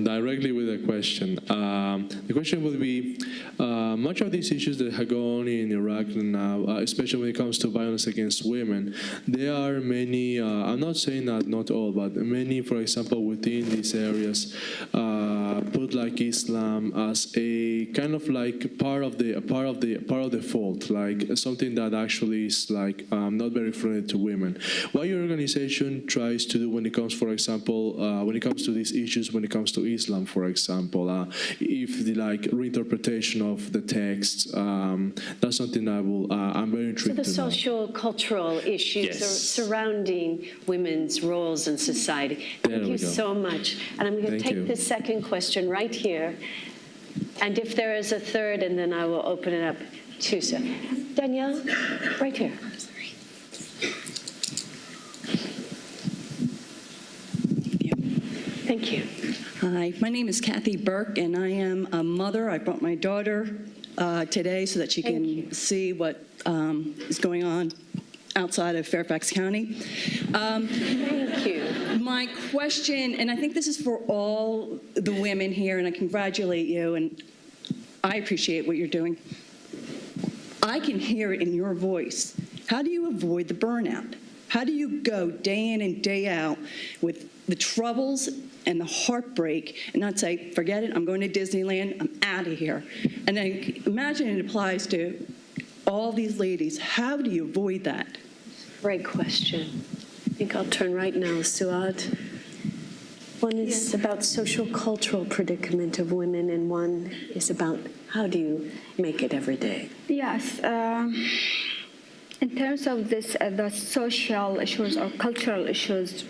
directly with a question. The question will be, much of these issues that have gone in Iraq now, especially when it comes to violence against women, there are many, I'm not saying that not all, but many, for example, within these areas, put like Islam as a kind of like part of the fault, like something that actually is like not very friendly to women. What your organization tries to do when it comes, for example, when it comes to these issues, when it comes to Islam, for example, if the like reinterpretation of the text, that's something I'm very intrigued. So the social, cultural issues surrounding women's roles in society. Thank you so much. And I'm going to take the second question right here. And if there is a third, and then I will open it up to Danielle, right here. Thank you. Hi, my name is Kathy Burke, and I am a mother. I brought my daughter today so that she can see what is going on outside of Fairfax County. Thank you. My question, and I think this is for all the women here, and I congratulate you, and I appreciate what you're doing. I can hear it in your voice. How do you avoid the burnout? How do you go day in and day out with the troubles and the heartbreak and not say, forget it, I'm going to Disneyland, I'm out of here? And then imagine it applies to all these ladies. How do you avoid that? Great question. I think I'll turn right now, Suad. One is about social cultural predicament of women, and one is about how do you make it every day? Yes. In terms of this, the social issues or cultural issues,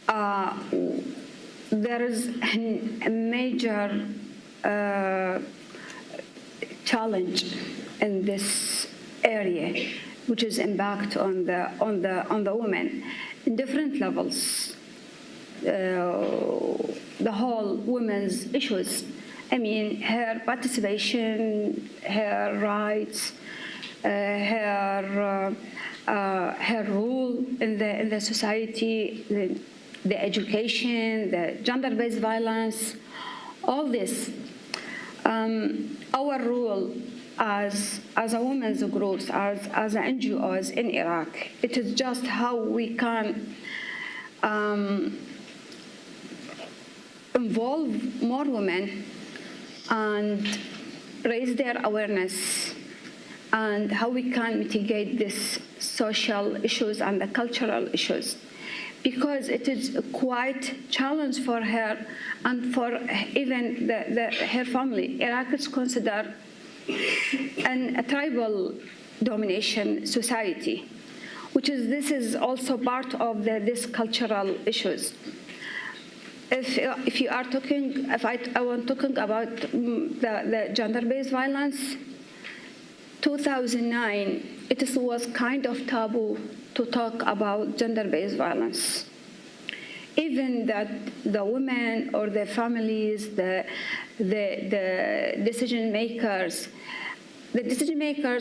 there is a major challenge in this area, which is impact on the women in different levels. The whole women's issues. I mean, her participation, her rights, her role in the society, the education, the gender-based violence, all this. Our role as a women's groups, as NGOs in Iraq, it is just how we can involve more women and raise their awareness, and how we can mitigate these social issues and the cultural issues, because it is quite a challenge for her and for even her family. Iraq is considered a tribal domination society, this is also part of these cultural issues. If you are talking, if I want talking about the gender-based violence, 2009, it was kind of taboo to talk about gender-based violence. Even that the women or the families, the decision makers,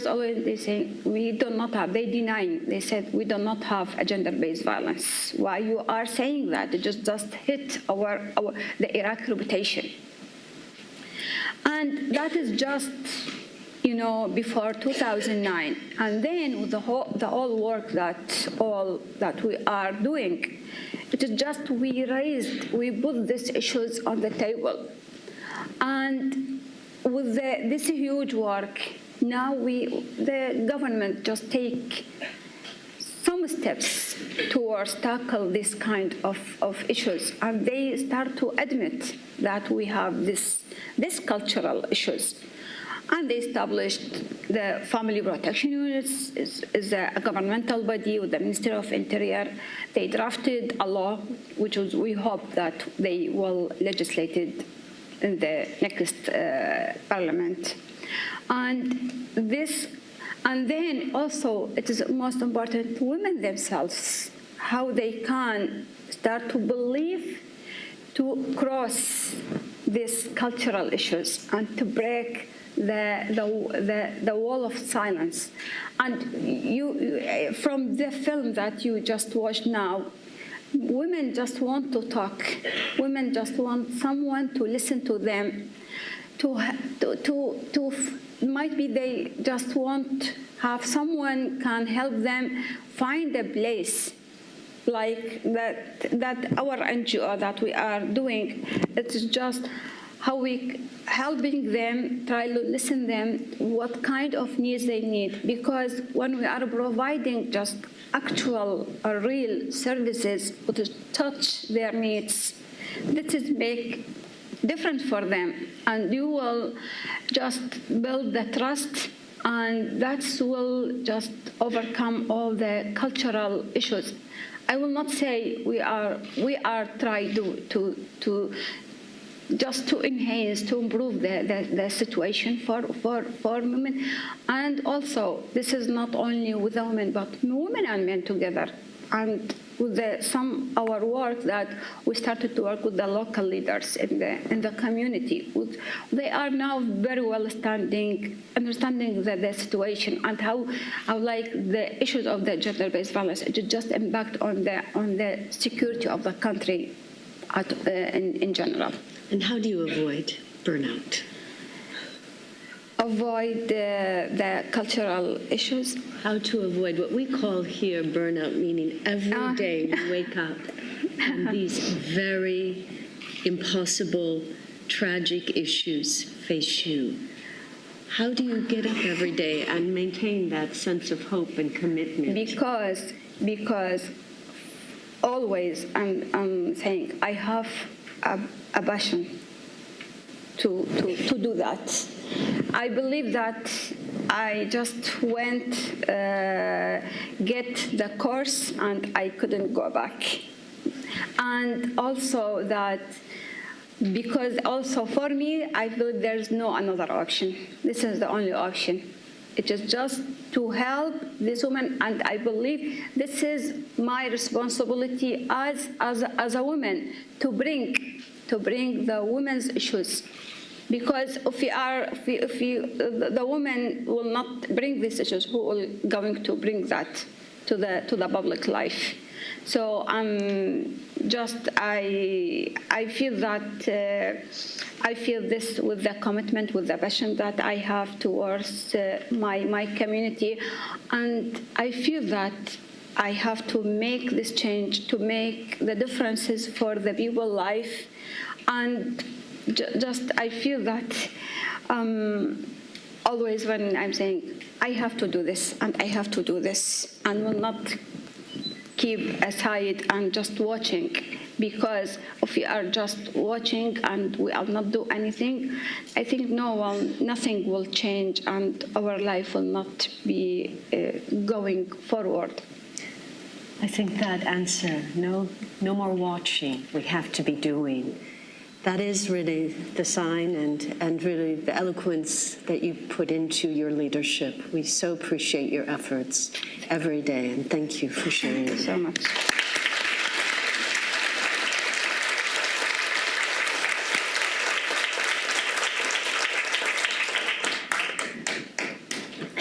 always they say we do not have. They deny. They said we do not have a gender-based violence. Why you are saying that? It just hit the Iraq reputation, and that is just before 2009. And then with the whole work that we are doing, it is just we put these issues on the table, and with this huge work. Now the government just take some steps towards tackle this kind of issues, and they start to admit that we have this cultural issues. And they established the Family Protection Units is a governmental body with the Ministry of Interior. They drafted a law, which we hope that they will legislate it in the next parliament. And then also it is most important, women themselves, how they can start to believe, to cross these cultural issues and to break the wall of silence. And from the film that you just watched now, women just want to talk. Women just want someone to listen to them. Might be they just want have someone can help them find a place like that our NGO that we are doing. It's just how we helping them, try to listen them, what kind of needs they need. Because when we are providing just actual or real services to touch their needs, this is make difference for them, and you will just build the trust, and that will just overcome all the cultural issues. I will not say we are trying to just to enhance, to improve the situation for women, and also this is not only with the women but women and men together. And with our work that we started to work with the local leaders in the community, they are now very well understanding the situation and how like the issues of the gender-based violence it just impact on the security of the country in general. And how do you avoid burnout? Avoid the cultural issues. How to avoid what we call here burnout, meaning every day you wake up and these very impossible, tragic issues face you. How do you get up every day and maintain that sense of hope and commitment? Because always I'm saying I have a passion to do that. I believe that I just went get the course and I couldn't go back. And also that because also for me, I feel there's no another option. This is the only option. It is just to help this woman, and I believe this is my responsibility as a woman to bring the women's issues. Because if the women will not bring these issues, who will going to bring that to the public life? So I feel that I feel this with the commitment, with the passion that I have towards my community, and I feel that I have to make this change, to make the differences for the people's life, and just I feel that always when I'm saying I have to do this and I have to do this, and will not keep aside and just watching, because if we are just watching and we will not do anything, I think nothing will change and our life will not be going forward. I think that answer, no more watching, we have to be doing. That is really the sign and really the eloquence that you put into your leadership. We so appreciate your efforts every day, and thank you for sharing. Thank you so much.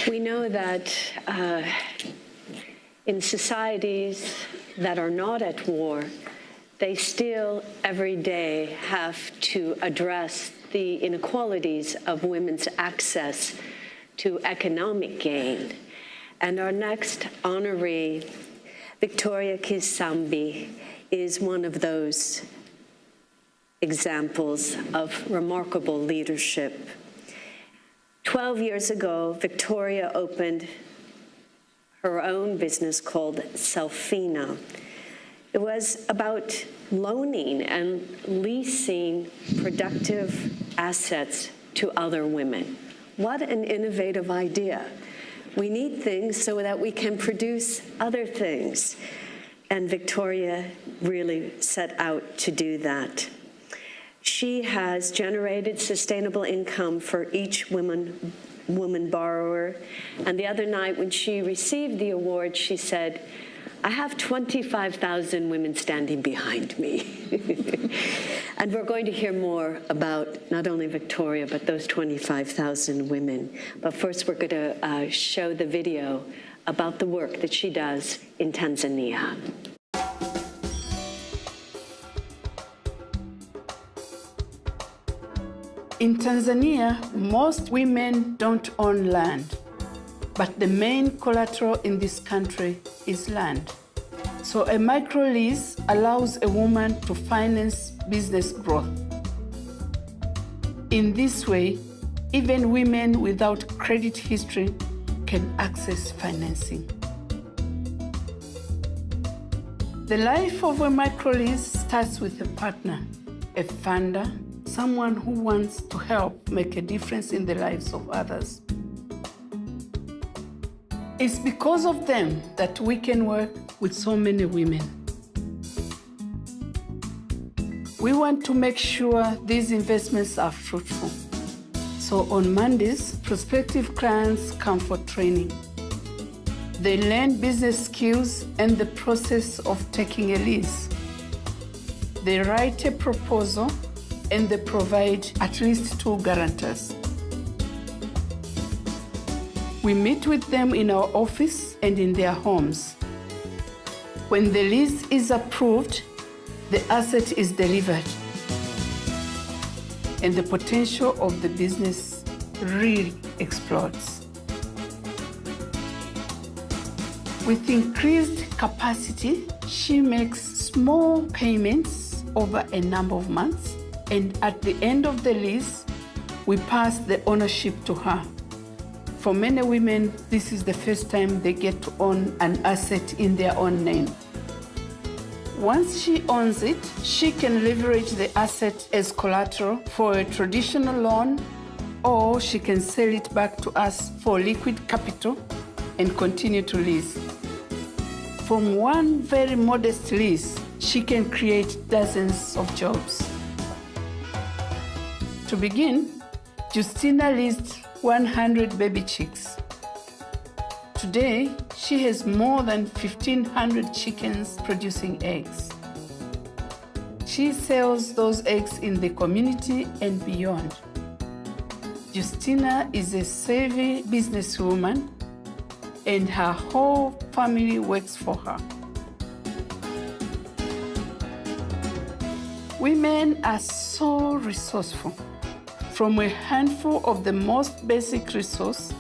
We know that in societies that are not at war, they still every day have to address the inequalities of women's access to economic gain. And our next honoree, Victoria Kisambi, is one of those examples of remarkable leadership. 12 years ago, Victoria opened her own business called Selfina. It was about loaning and leasing productive assets to other women. What an innovative idea. We need things so that we can produce other things. And Victoria really set out to do that. She has generated sustainable income for each woman borrower. And the other night when she received the award, she said, I have 25,000 women standing behind me. And we're going to hear more about not only Victoria, but those 25,000 women. But first, we're going to show the video about the work that she does in Tanzania. In Tanzania, most women don't own land. But the main collateral in this country is land. So a micro-lease allows a woman to finance business growth. In this way, even women without credit history can access financing. The life of a micro-lease starts with a partner, a funder, someone who wants to help make a difference in the lives of others. It's because of them that we can work with so many women. We want to make sure these investments are fruitful. So on Mondays, prospective clients come for training. They learn business skills and the process of taking a lease. They write a proposal and they provide at least 2 guarantors. We meet with them in our office and in their homes. When the lease is approved, the asset is delivered, and the potential of the business really explodes. With increased capacity, she makes small payments over a number of months, and at the end of the lease, we pass the ownership to her. For many women, this is the first time they get to own an asset in their own name. Once she owns it, she can leverage the asset as collateral for a traditional loan, or she can sell it back to us for liquid capital and continue to lease. From one very modest lease, she can create dozens of jobs. To begin, Justina leased 100 baby chicks. Today, she has more than 1,500 chickens producing eggs. She sells those eggs in the community and beyond. Justina is a savvy businesswoman, and her whole family works for her. Women are so resourceful. From a handful of the most basic resource,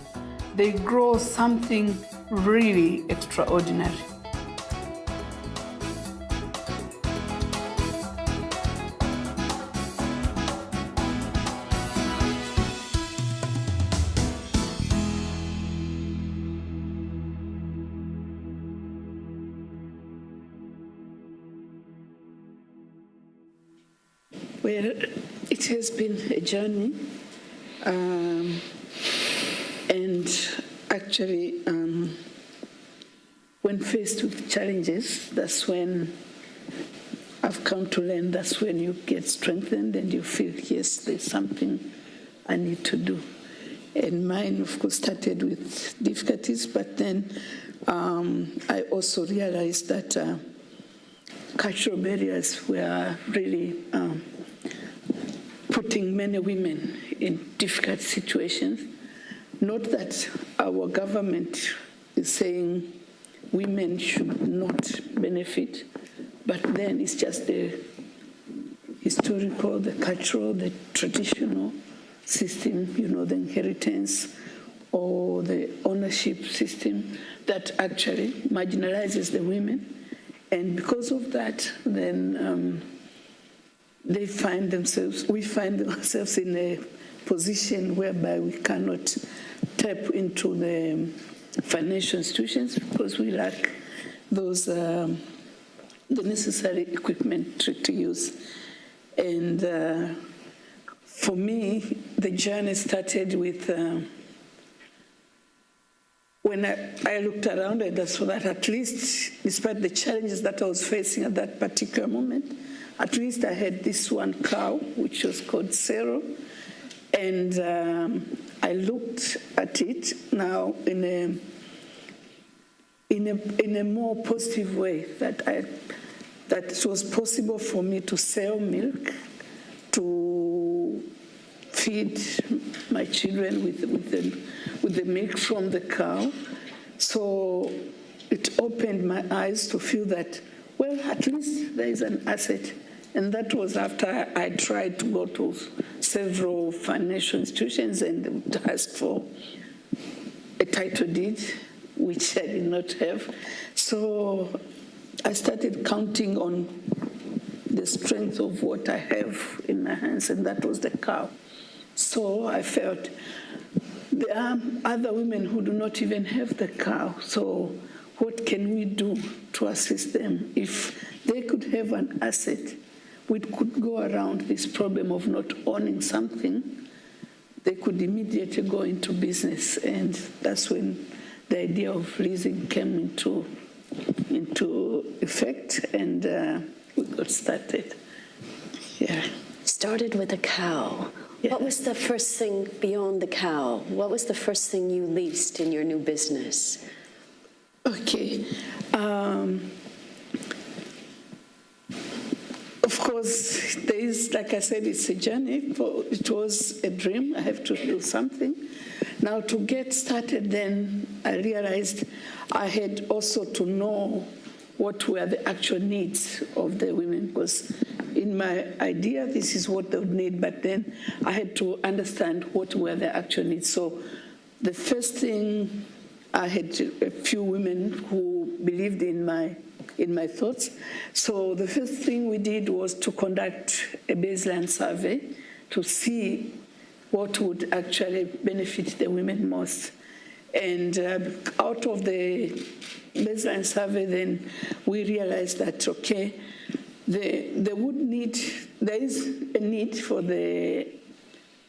they grow something really extraordinary. Well, it has been a journey, and actually, when faced with challenges, that's when I've come to learn, that's when you get strengthened and you feel, yes, there's something I need to do. And mine, of course, started with difficulties, but then I also realized that cultural barriers were really putting many women in difficult situations. Not that our government is saying women should not benefit, but then it's just the historical, the cultural, the traditional system, you know, the inheritance or the ownership system that actually marginalizes the women. And because of that, then we find ourselves in a position whereby we cannot tap into the financial institutions because we lack those the necessary equipment to use. And for me, the journey started with when I looked around and I saw that at least, despite the challenges that I was facing at that particular moment, at least I had this one cow, which was called Zero. And I looked at it now in a more positive way, that it was possible for me to sell milk, to feed my children with the milk from the cow. So it opened my eyes to feel that, well, at least there is an asset. And that was after I tried to go to several financial institutions and asked for a title deed, which I did not have. So I started counting on the strength of what I have in my hands, and that was the cow. So I felt there are other women who do not even have the cow. So what can we do to assist them? If they could have an asset, we could go around this problem of not owning something. They could immediately go into business, and that's when the idea of leasing came into effect, and we got started. Yeah. Started with a cow. Yeah. What was the first thing beyond the cow? What was the first thing you leased in your new business? Okay. Of course, there is, like I said, it's a journey. It was a dream. I have to do something. Now, to get started, then I realized I had also to know what were the actual needs of the women, because in my idea, this is what they would need, but then I had to understand what were the actual needs. So the first thing, I had a few women who believed in my thoughts. So the first thing we did was to conduct a baseline survey to see what would actually benefit the women most. And out of the baseline survey, then we realized that, okay, there is a need for the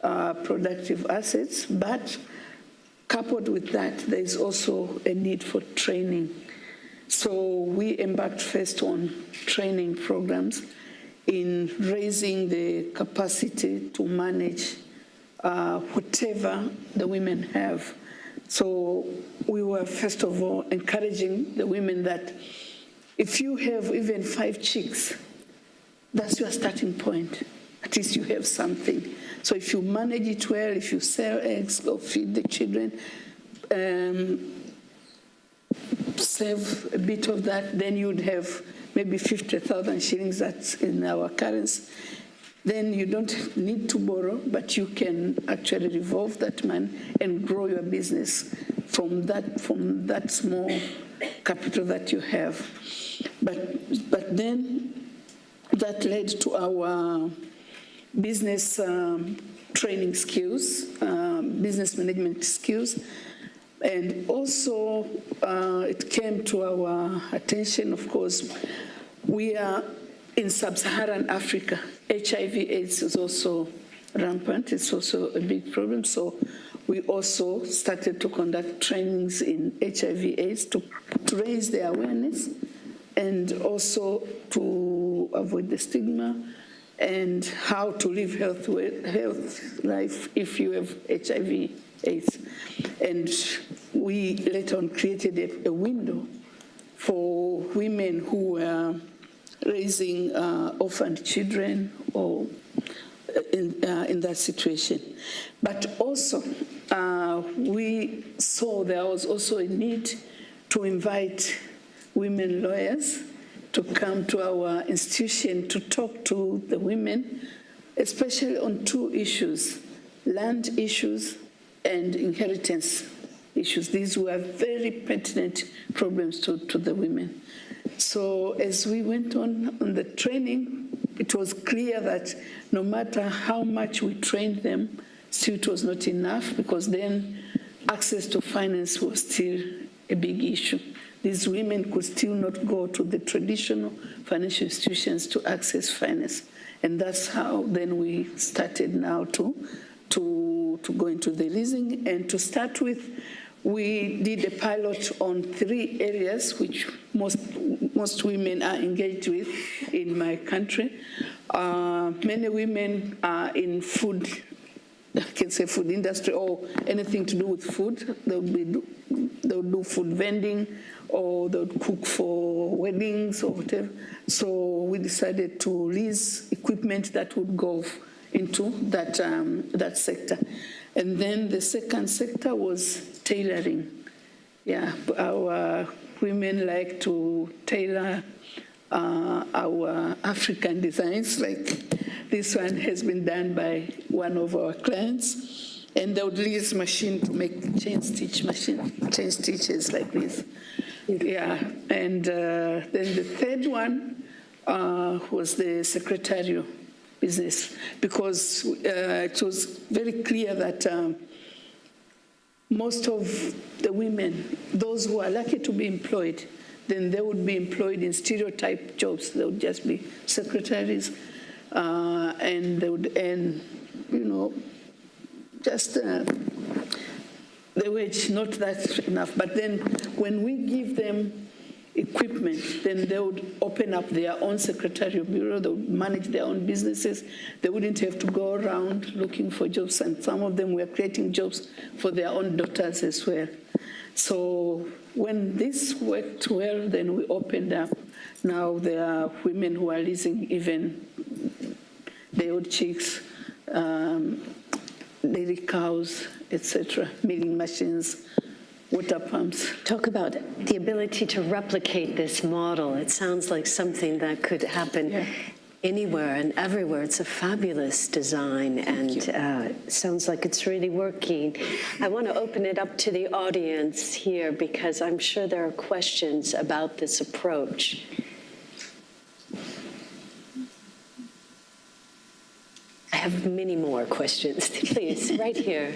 productive assets, but coupled with that, there is also a need for training. So we embarked first on training programs in raising the capacity to manage whatever the women have. So we were, first of all, encouraging the women that if you have even 5 chicks, that's your starting point. At least you have something. So if you manage it well, if you sell eggs or feed the children, save a bit of that, then you'd have maybe 50,000 shillings, that's in our currency. Then you don't need to borrow, but you can actually revolve that money and grow your business from that small capital that you have. But then that led to our business training skills, business management skills. And also it came to our attention, of course, we are in sub-Saharan Africa. HIV/AIDS is also rampant. It's also a big problem. So we also started to conduct trainings in HIV/AIDS to raise the awareness and also to avoid the stigma and how to live health life if you have HIV/AIDS. And we later on created a window for women who were raising orphaned children or in that situation. But also, we saw there was also a need to invite women lawyers to come to our institution to talk to the women, especially on 2 issues, land issues and inheritance issues. These were very pertinent problems to the women. So as we went on the training, it was clear that no matter how much we trained them, still it was not enough, because then access to finance was still a big issue. These women could still not go to the traditional financial institutions to access finance. And that's how then we started now to go into the leasing. And to start with, we did a pilot on 3 areas which most women are engaged with in my country. Many women are in food, I can say food industry or anything to do with food. They'll do food vending, or they'll cook for weddings or whatever. So we decided to lease equipment that would go into that sector. And then the second sector was tailoring. Yeah, our women like to tailor our African designs, like this one has been done by one of our clients, and they would lease machine to make chain stitches like this. Yeah, and then the third one was the secretarial business, because it was very clear that most of the women, those who are lucky to be employed, then they would be employed in stereotype jobs. They would just be secretaries, and they would earn, just the wage, not that enough. But then when we give them equipment, then they would open up their own secretarial bureau, they would manage their own businesses. They wouldn't have to go around looking for jobs, and some of them were creating jobs for their own daughters as well. So when this worked well, then we opened up. Now there are women who are leasing even the old chicks, dairy cows, etc., milling machines, water pumps. Talk about the ability to replicate this model. It sounds like something that could happen anywhere and everywhere. It's a fabulous design, and sounds like it's really working. I want to open it up to the audience here, because I'm sure there are questions about this approach. I have many more questions. Please, right here.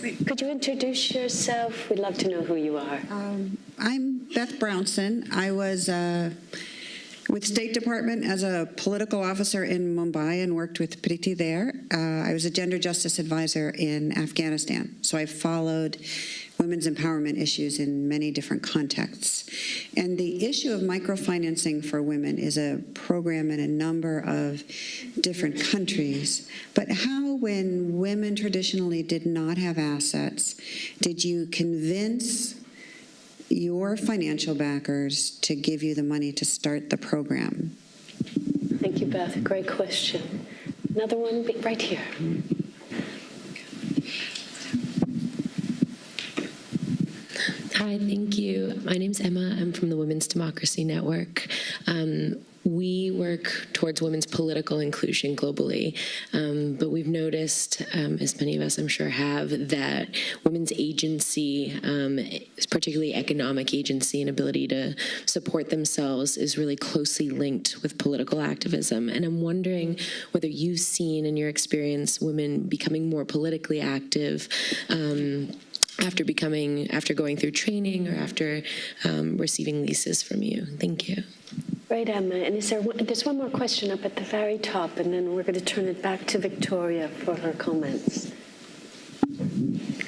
Could you introduce yourself? We'd love to know who you are. I'm Beth Brownson. I was with State Department as a political officer in Mumbai and worked with Priti there. I was a gender justice advisor in Afghanistan, so I followed women's empowerment issues in many different contexts. And the issue of microfinancing for women is a program in a number of different countries. But how, when women traditionally did not have assets, did you convince your financial backers to give you the money to start the program? Thank you, Beth. Great question. Another one right here. Hi, thank you. My name's Emma. I'm from the Women's Democracy Network. We work towards women's political inclusion globally, but we've noticed, as many of us I'm sure have, that women's agency, particularly economic agency and ability to support themselves, is really closely linked with political activism. And I'm wondering whether you've seen in your experience women becoming more politically active after going through training or after receiving leases from you. Thank you. Right, Emma. And there's one more question up at the very top, and then we're going to turn it back to Victoria for her comments.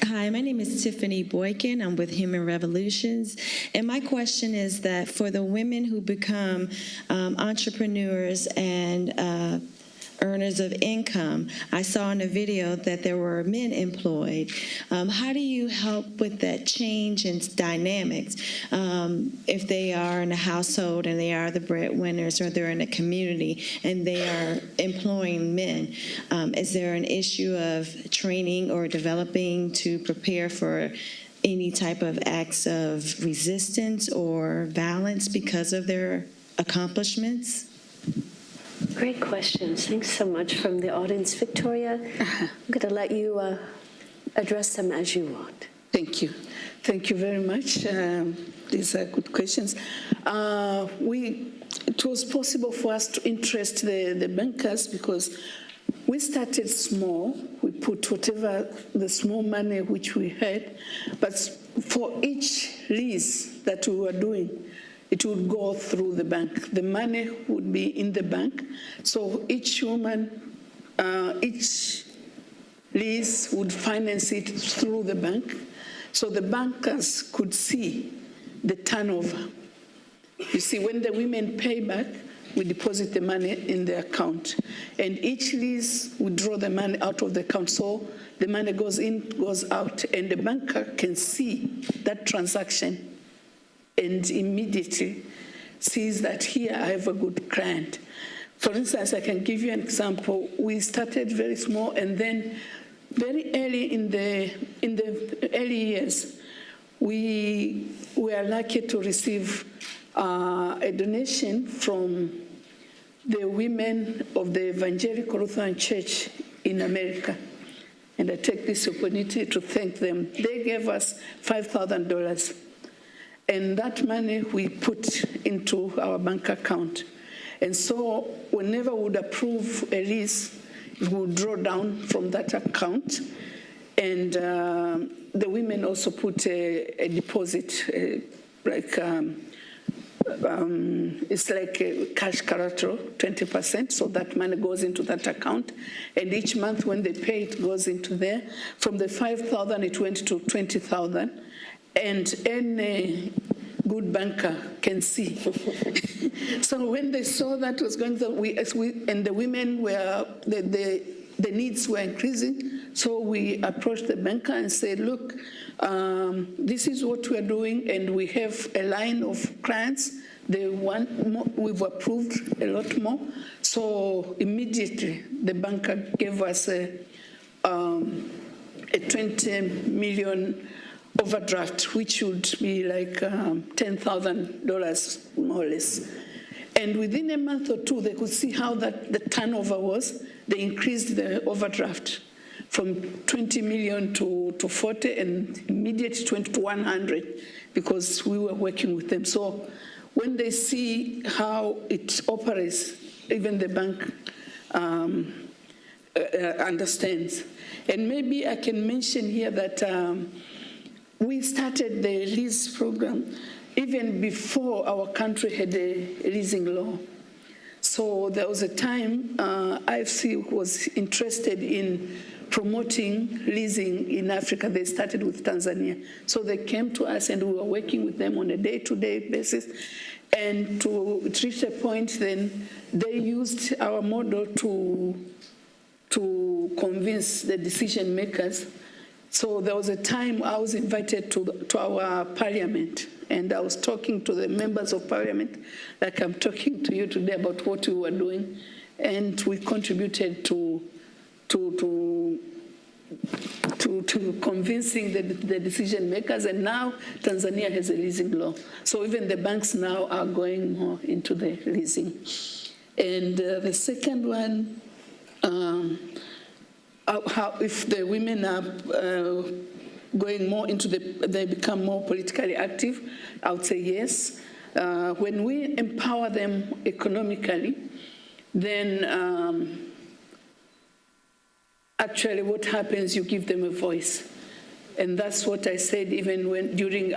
Hi, my name is Tiffany Boykin. I'm with Human Revolutions. And my question is that for the women who become entrepreneurs and earners of income, I saw in a video that there were men employed. How do you help with that change in dynamics if they are in a household and they are the breadwinners, or they're in a community and they are employing men? Is there an issue of training or developing to prepare for any type of acts of resistance or violence because of their accomplishments? Great questions. Thanks so much from the audience. Victoria, I'm going to let you address them as you want. Thank you. Thank you very much. These are good questions. It was possible for us to interest the bankers because we started small. We put whatever the small money which we had, but for each lease that we were doing, it would go through the bank. The money would be in the bank. So each woman, each lease would finance it through the bank. So the bankers could see the turnover. You see, when the women pay back, we deposit the money in the account. And each lease would draw the money out of the account. So the money goes in, goes out, and the banker can see that transaction and immediately sees that here I have a good client. For instance, I can give you an example. We started very small, and then very early in the early years, we were lucky to receive a donation from the women of the Evangelical Lutheran Church in America. And I take this opportunity to thank them. They gave us $5,000. And that money we put into our bank account. And so whenever we would approve a lease, we would draw down from that account. And the women also put a deposit, it's like a cash collateral, 20%, so that money goes into that account. And each month when they pay, it goes into there. From the 5,000, it went to 20,000. And any good banker can see. So when they saw that was going on, and the women were, the needs were increasing, so we approached the banker and said, look, this is what we're doing, and we have a line of clients. They want more, we've approved a lot more. So immediately the banker gave us a 20 million overdraft, which would be like $10,000 more or less. And within a month or two, they could see how that the turnover was. They increased the overdraft from 20 million to 40, and immediately went to 100 because we were working with them. So when they see how it operates, even the bank understands. And maybe I can mention here that we started the lease program even before our country had a leasing law. So there was a time IFC was interested in promoting leasing in Africa. They started with Tanzania. So they came to us and we were working with them on a day-to-day basis. And to reach a point, then they used our model to convince the decision makers. So there was a time I was invited to our parliament, and I was talking to the members of parliament, like I'm talking to you today, about what we were doing, and we contributed to convincing the decision makers, and now Tanzania has a leasing law. So even the banks now are going more into the leasing. And the second one, how if the women are going more into they become more politically active, I would say yes. When we empower them economically, then actually what happens, you give them a voice. And that's what I said even when when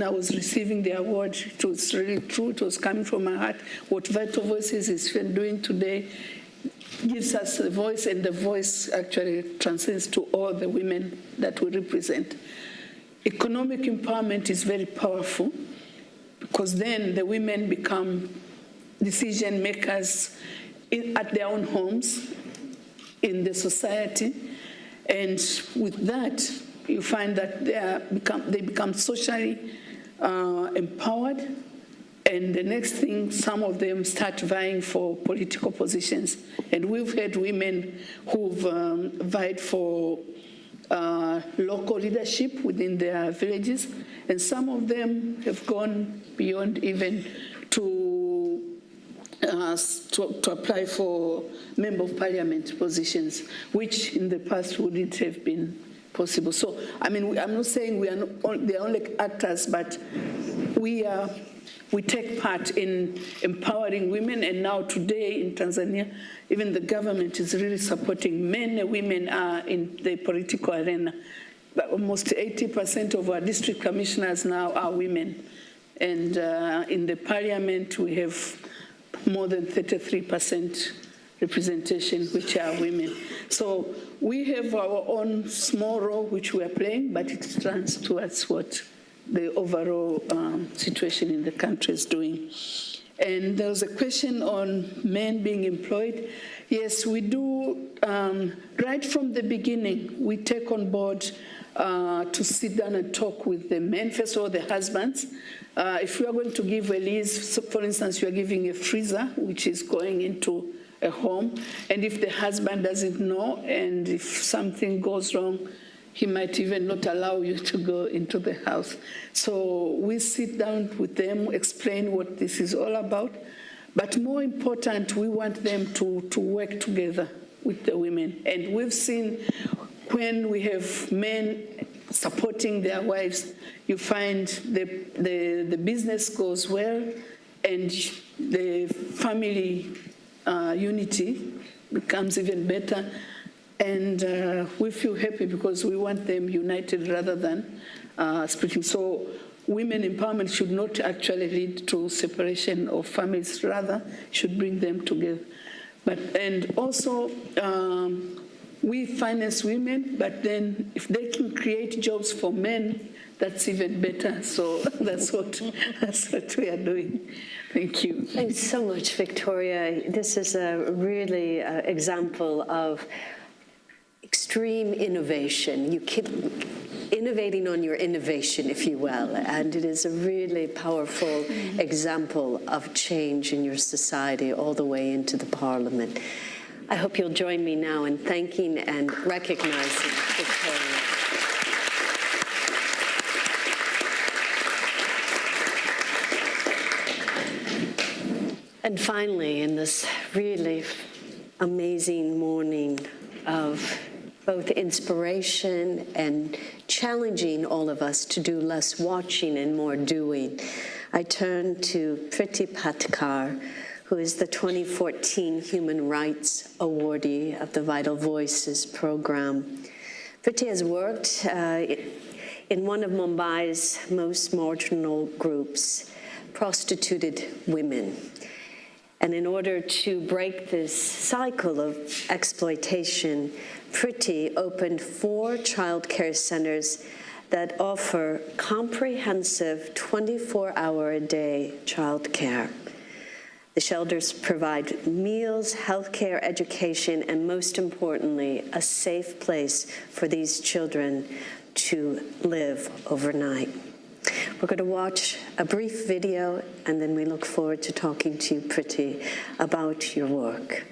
I was receiving the award. It was really true, it was coming from my heart. What Vital Voices is doing today gives us a voice, and the voice actually transcends to all the women that we represent. Economic empowerment is very powerful, because then the women become decision makers at their own homes, in the society, and with that, you find that they become socially empowered, and the next thing, some of them start vying for political positions. And we've had women who've vied for local leadership within their villages, and some of them have gone beyond even to apply for Member of Parliament positions, which in the past wouldn't have been possible. So, I mean, I'm not saying we are the only actors, but we take part in empowering women, and now today in Tanzania, even the government is really supporting men and women in the political arena. But almost 80% of our district commissioners now are women. And in the parliament, we have more than 33% representation, which are women. So we have our own small role, which we are playing, but it stands towards what the overall situation in the country is doing. And there was a question on men being employed. Yes, we do. Right from the beginning, we take on board to sit down and talk with the men, first of all, the husbands. If we are going to give a lease, so for instance, you are giving a freezer, which is going into a home, and if the husband doesn't know, and if something goes wrong, he might even not allow you to go into the house. So we sit down with them, explain what this is all about. But more important, we want them to work together with the women. And we've seen when we have men supporting their wives, you find the business goes well, and the family unity becomes even better. And we feel happy because we want them united rather than splitting. So women empowerment should not actually lead to separation of families, rather should bring them together. And also, we finance women, but then if they can create jobs for men, that's even better. So that's what we are doing. Thank you. Thanks so much, Victoria. This is a really example of extreme innovation. You keep innovating on your innovation, if you will, and it is a really powerful example of change in your society all the way into the Parliament. I hope you'll join me now in thanking and recognizing Victoria. And finally, in this really amazing morning of both inspiration and challenging all of us to do less watching and more doing, I turn to Priti Patkar, who is the 2014 Human Rights Awardee of the Vital Voices program. Priti has worked in one of Mumbai's most marginal groups, prostituted women. And in order to break this cycle of exploitation, Priti opened 4 child care centers that offer comprehensive 24-hour-a-day child care. The shelters provide meals, healthcare, education, and most importantly, a safe place for these children to live overnight. We're going to watch a brief video, and then we look forward to talking to you, Priti, about your work.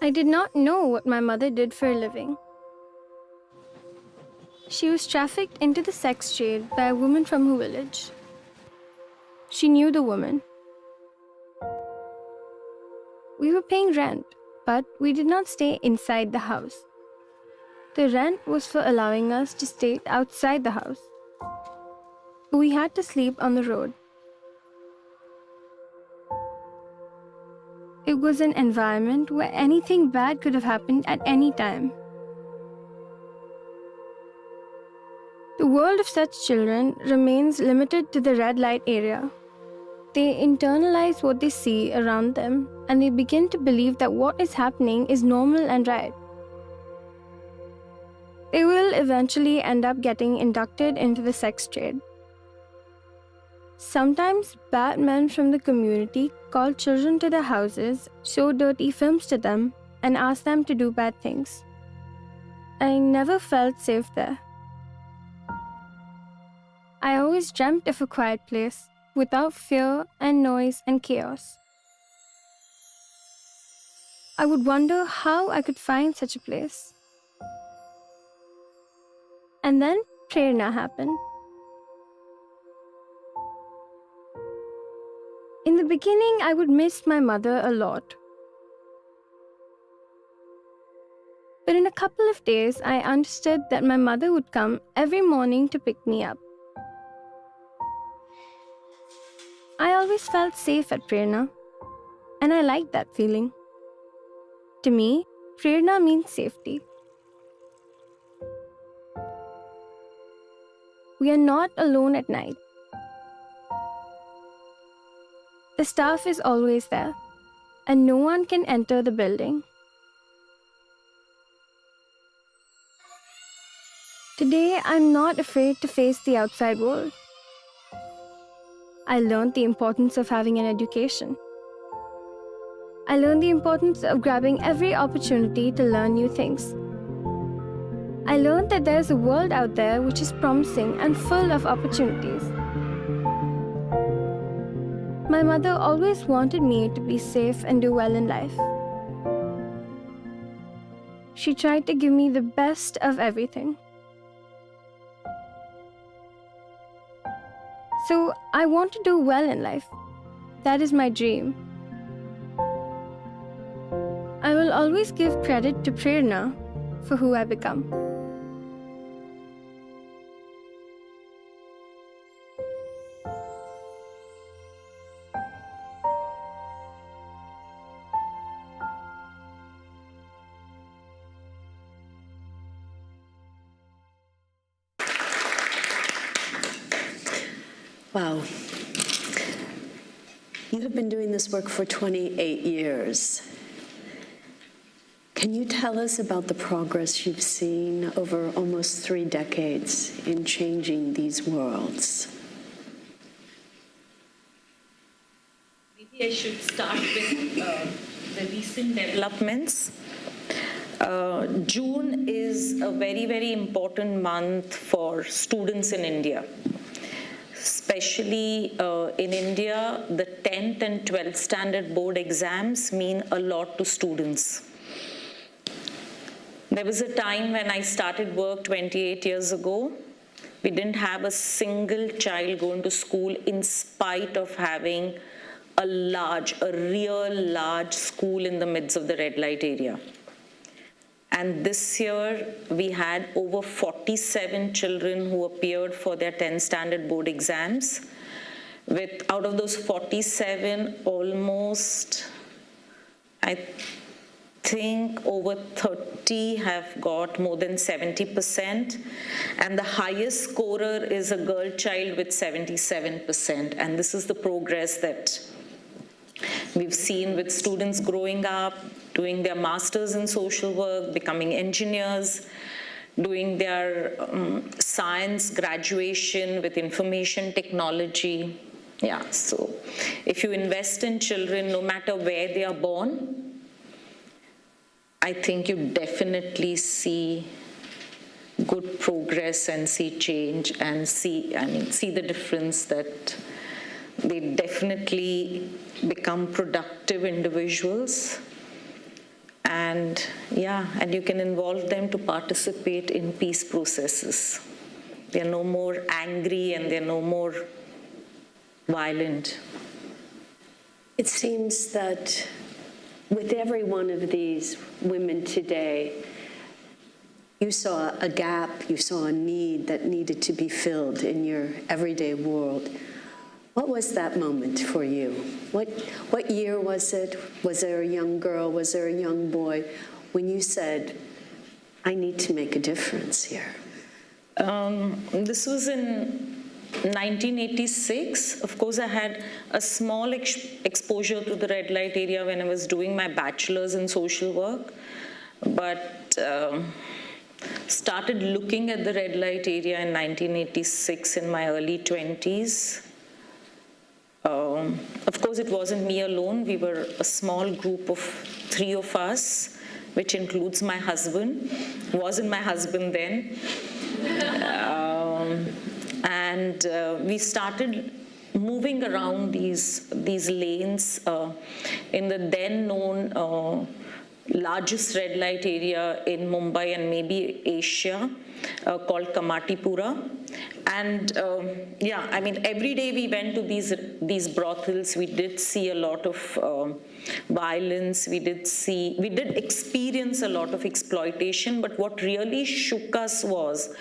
I did not know what my mother did for a living. She was trafficked into the sex trade by a woman from her village. She knew the woman. We were paying rent, but we did not stay inside the house. The rent was for allowing us to stay outside the house. We had to sleep on the road. It was an environment where anything bad could have happened at any time. The world of such children remains limited to the red light area. They internalize what they see around them, and they begin to believe that what is happening is normal and right. They will eventually end up getting inducted into the sex trade. Sometimes bad men from the community call children to their houses, show dirty films to them, and ask them to do bad things. I never felt safe there. I always dreamt of a quiet place, without fear and noise and chaos. I would wonder how I could find such a place. And then Prerna happened. In the beginning, I would miss my mother a lot. But in a couple of days, I understood that my mother would come every morning to pick me up. I always felt safe at Prerna, and I liked that feeling. To me, Prerna means safety. We are not alone at night. The staff is always there, and no one can enter the building. Today, I'm not afraid to face the outside world. I learned the importance of having an education. I learned the importance of grabbing every opportunity to learn new things. I learned that there's a world out there which is promising and full of opportunities. My mother always wanted me to be safe and do well in life. She tried to give me the best of everything. So I want to do well in life. That is my dream. I will always give credit to Prerna for who I become. Wow. You have been doing this work for 28 years. Can you tell us about the progress you've seen over almost 3 decades in changing these worlds? Maybe I should start with the recent developments. June is a very, very important month for students in India. Especially in India, the 10th and 12th standard board exams mean a lot to students. There was a time when I started work 28 years ago. We didn't have a single child going to school in spite of having a real large school in the midst of the red light area. And this year, we had over 47 children who appeared for their 10th standard board exams. Out of those 47, almost, I think over 30 have got more than 70%. And the highest scorer is a girl child with 77%. And this is the progress that we've seen with students growing up, doing their masters in social work, becoming engineers, doing their science graduation with information technology. Yeah, so if you invest in children, no matter where they are born, I think you definitely see good progress and see change and see the difference that they definitely become productive individuals. And you can involve them to participate in peace processes. They're no more angry and they're no more violent. It seems that with every one of these women today, you saw a gap, you saw a need that needed to be filled in your everyday world. What was that moment for you? What year was it? Was there a young girl? Was there a young boy when you said, I need to make a difference here? This was in 1986. Of course, I had a small exposure to the red light area when I was doing my bachelor's in social work, but started looking at the red light area in 1986 in my early 20s. Of course, it wasn't me alone. We were a small group of 3 of us, which includes my husband. Wasn't my husband then. And we started moving around these lanes in the then known largest red light area in Mumbai and maybe Asia, called Kamatipura. And every day we went to these brothels. We did see a lot of violence. We did experience a lot of exploitation. But what really shook us was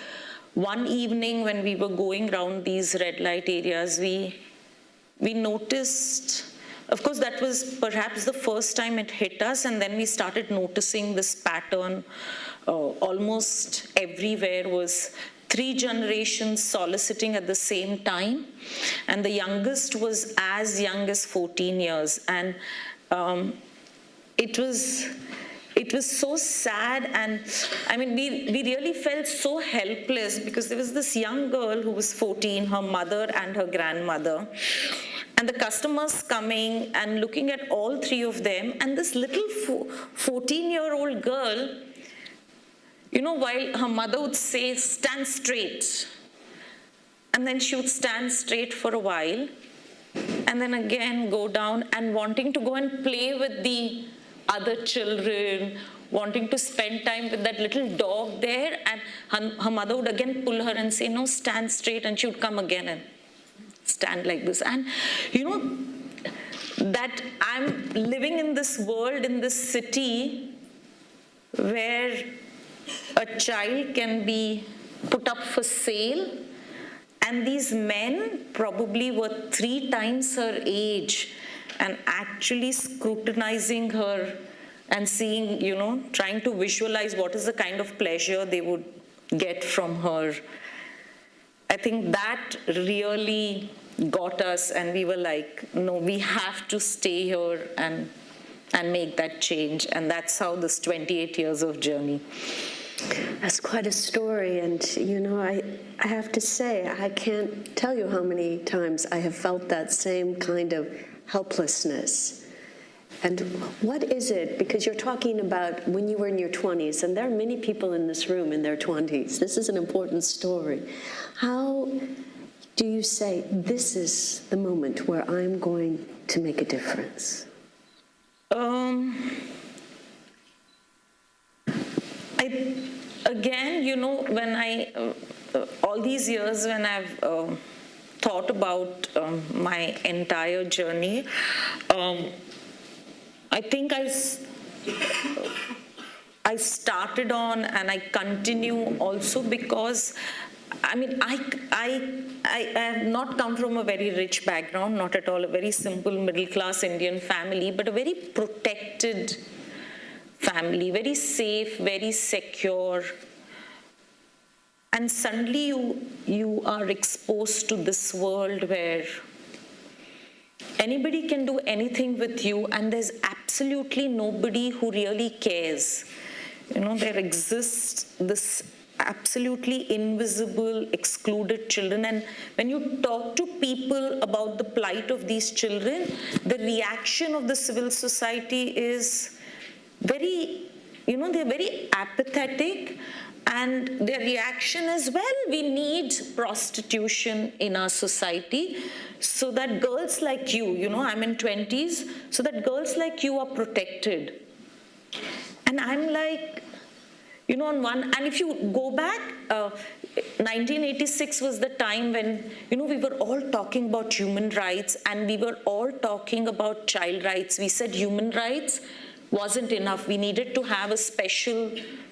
one evening when we were going around these red light areas, we noticed, of course, that was perhaps the first time it hit us, and then we started noticing this pattern almost everywhere was 3 generations soliciting at the same time, and the youngest was as young as 14 years. And it was so sad, and we really felt so helpless because there was this young girl who was 14, her mother and her grandmother, and the customers coming and looking at all 3 of them, and this little 14-year-old girl, while her mother would say, stand straight, and then she would stand straight for a while, and then again go down and wanting to go and play with the other children, wanting to spend time with that little dog there, and her mother would again pull her and say, no, stand straight, and she would come again and stand like this. And that I'm living in this world, in this city, where a child can be put up for sale, and these men probably were 3 times her age and actually scrutinizing her and seeing, trying to visualize what is the kind of pleasure they would get from her. I think that really got us, and we were like, no, we have to stay here and make that change. And that's how this 28 years of journey. That's quite a story, and I have to say, I can't tell you how many times I have felt that same kind of helplessness. And what is it, because you're talking about when you were in your 20s, and there are many people in this room in their 20s. This is an important story. How do you say, this is the moment where I'm going to make a difference? When all these years when I've thought about my entire journey, I think I started on and I continue also because, I mean, I have not come from a very rich background, not at all, a very simple middle-class Indian family, but a very protected family, very safe, very secure. And suddenly you are exposed to this world where anybody can do anything with you and there's absolutely nobody who really cares. You know, there exists this absolutely invisible, excluded children. And when you talk to people about the plight of these children, the reaction of the civil society is very, you know, they're very apathetic. And their reaction is, well, we need prostitution in our society so that girls like you know, I'm in 20s, so that girls like you are protected. And I'm like, you know, and if you go back, 1986 was the time when, you know, we were all talking about human rights and we were all talking about child rights. We said human rights wasn't enough. We needed to have a special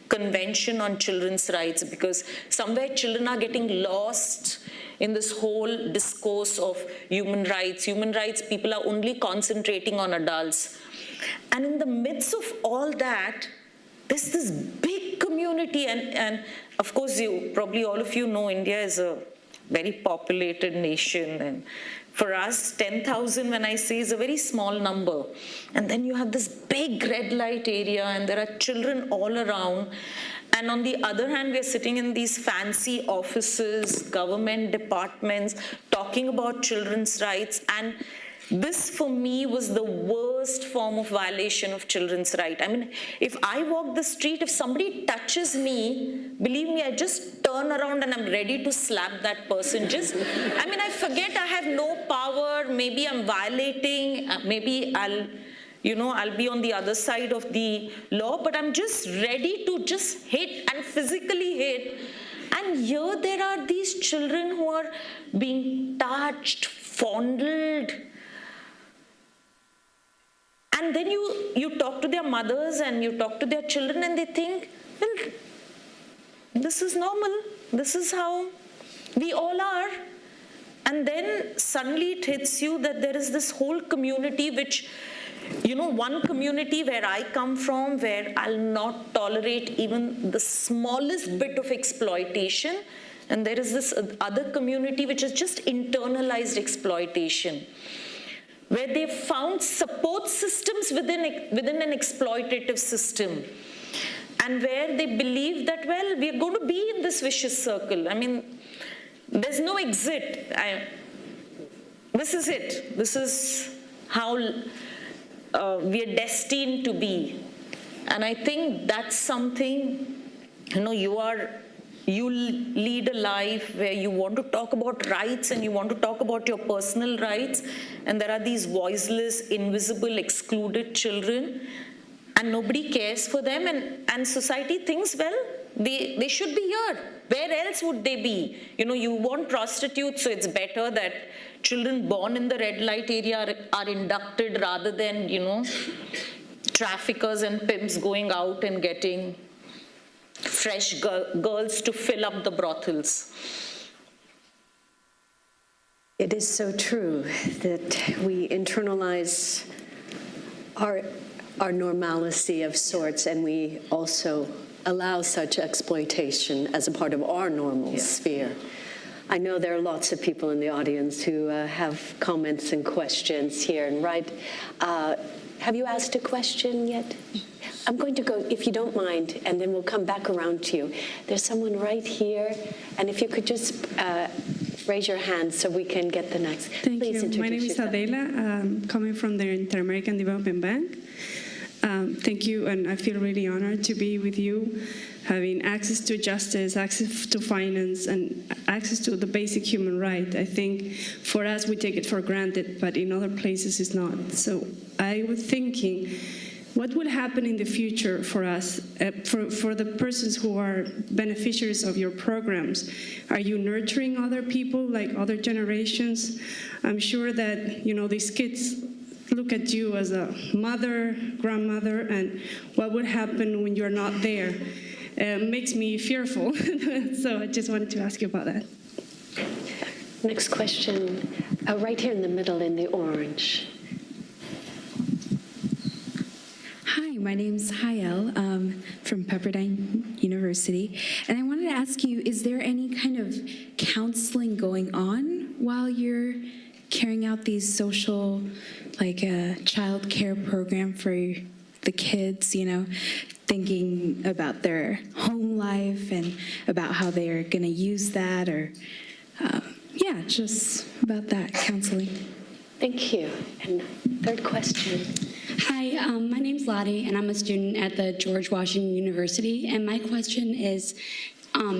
convention on children's rights because somewhere children are getting lost in this whole discourse of human rights. Human rights, people are only concentrating on adults. And in the midst of all that, there's this big community, and of course, probably all of you know India is a very populated nation, and for us, 10,000, when I say, is a very small number. And then you have this big red light area, and there are children all around. And on the other hand, we're sitting in these fancy offices, government departments, talking about children's rights. And this, for me, was the worst form of violation of children's rights. I mean, if I walk the street, if somebody touches me, believe me, I just turn around and I'm ready to slap that person. I mean, I forget I have no power, maybe I'm violating, maybe I'll be on the other side of the law, but I'm just ready to just hit and physically hit. And here there are these children who are being touched, fondled. And then you talk to their mothers and you talk to their children and they think, well, this is normal. This is how we all are. And then suddenly it hits you that there is this whole community which, you know, one community where I come from, where I'll not tolerate even the smallest bit of exploitation. And there is this other community which is just internalized exploitation, where they found support systems within an exploitative system, and where they believe that, well, we're going to be in this vicious circle. I mean, there's no exit. This is it. This is how we are destined to be. And I think that's something, you know, you lead a life where you want to talk about rights and you want to talk about your personal rights, and there are these voiceless, invisible, excluded children, and nobody cares for them, and society thinks, well, they should be here. Where else would they be? You know, you want prostitutes, so it's better that children born in the red light area are inducted rather than, you know, traffickers and pimps going out and getting fresh girls to fill up the brothels. It is so true that we internalize our normalcy of sorts, and we also allow such exploitation as a part of our normal sphere. I know there are lots of people in the audience who have comments and questions here. And have you asked a question yet? I'm going to go, if you don't mind, and then we'll come back around to you. There's someone right here, and if you could just raise your hand so we can get the next. Thank you. My name is Adela, coming from the Inter-American Development Bank. Thank you, and I feel really honored to be with you, having access to justice, access to finance, and access to the basic human right. I think for us, we take it for granted, but in other places it's not. So I was thinking, what will happen in the future for us, for the persons who are beneficiaries of your programs? Are you nurturing other people, like other generations? I'm sure that, you know, these kids, look at you as a mother, grandmother, and what would happen when you're not there. Makes me fearful. So I just wanted to ask you about that. Next question, right here in the middle in the orange. Hi, my name's Hayel from Pepperdine University, and I wanted to ask you, is there any kind of counseling going on while you're carrying out these social, like a child care program for the kids, you know, thinking about their home life and about how they're going to use that, or yeah, just about that counseling. Thank you. And third question. Hi, my name's Lottie, and I'm a student at the George Washington University. And my question is,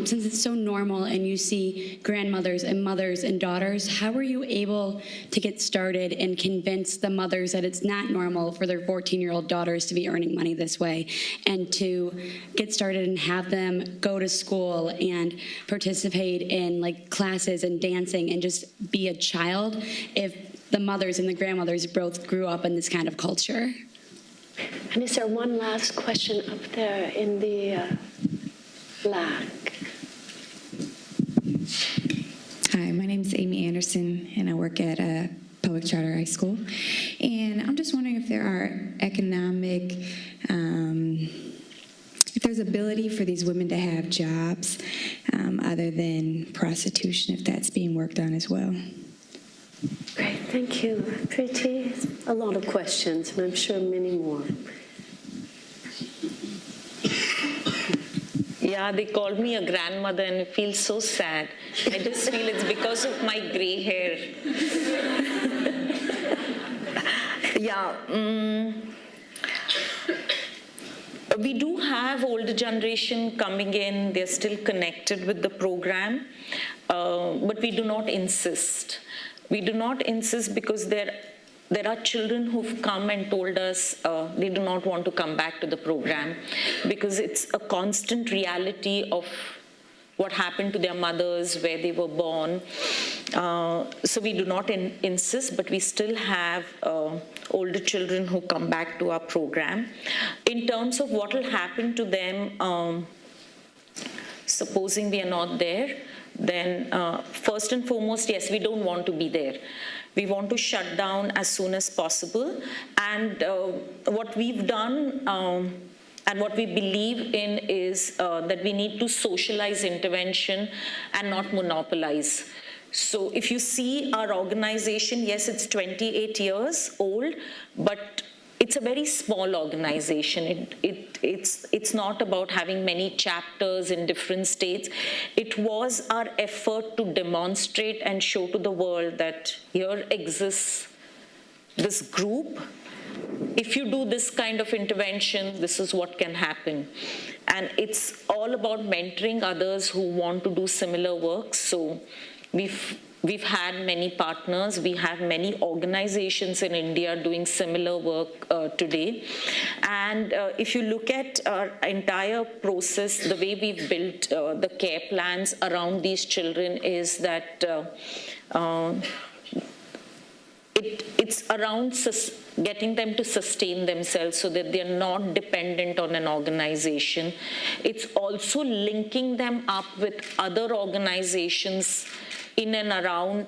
since it's so normal and you see grandmothers and mothers and daughters, how are you able to get started and convince the mothers that it's not normal for their 14-year-old daughters to be earning money this way, and to get started and have them go to school and participate in like classes and dancing and just be a child if the mothers and the grandmothers both grew up in this kind of culture? And is there one last question up there in the black? Hi, my name is Amy Anderson, and I work at a public charter high school. And I'm just wondering if there are economic, if there's ability for these women to have jobs other than prostitution, if that's being worked on as well. Great, thank you. Pretty, a lot of questions, and I'm sure many more. Yeah, they called me a grandmother and it feels so sad. I just feel it's because of my gray hair. We do have older generation coming in. They're still connected with the program, but we do not insist. We do not insist because there are children who've come and told us they do not want to come back to the program because it's a constant reality of what happened to their mothers, where they were born. So we do not insist, but we still have older children who come back to our program. In terms of what will happen to them, supposing we are not there, then first and foremost, yes, we don't want to be there. We want to shut down as soon as possible. And what we've done and what we believe in is that we need to socialize intervention and not monopolize. So if you see our organization, yes, it's 28 years old, but it's a very small organization. It's not about having many chapters in different states. It was our effort to demonstrate and show to the world that here exists this group. If you do this kind of intervention, this is what can happen. And it's all about mentoring others who want to do similar work. So we've had many partners. We have many organizations in India doing similar work today. And if you look at our entire process, the way we've built the care plans around these children is that it's around getting them to sustain themselves so that they're not dependent on an organization. It's also linking them up with other organizations in and around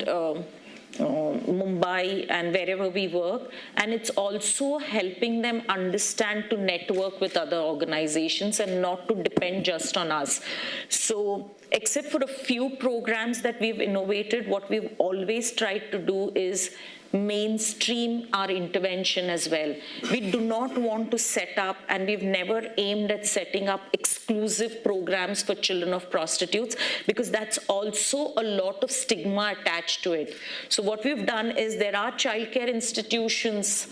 Mumbai and wherever we work, and it's also helping them understand to network with other organizations and not to depend just on us. So except for a few programs that we've innovated, what we've always tried to do is mainstream our intervention as well. We do not want to set up, and we've never aimed at setting up exclusive programs for children of prostitutes, because that's also a lot of stigma attached to it. So what we've done is there are childcare institutions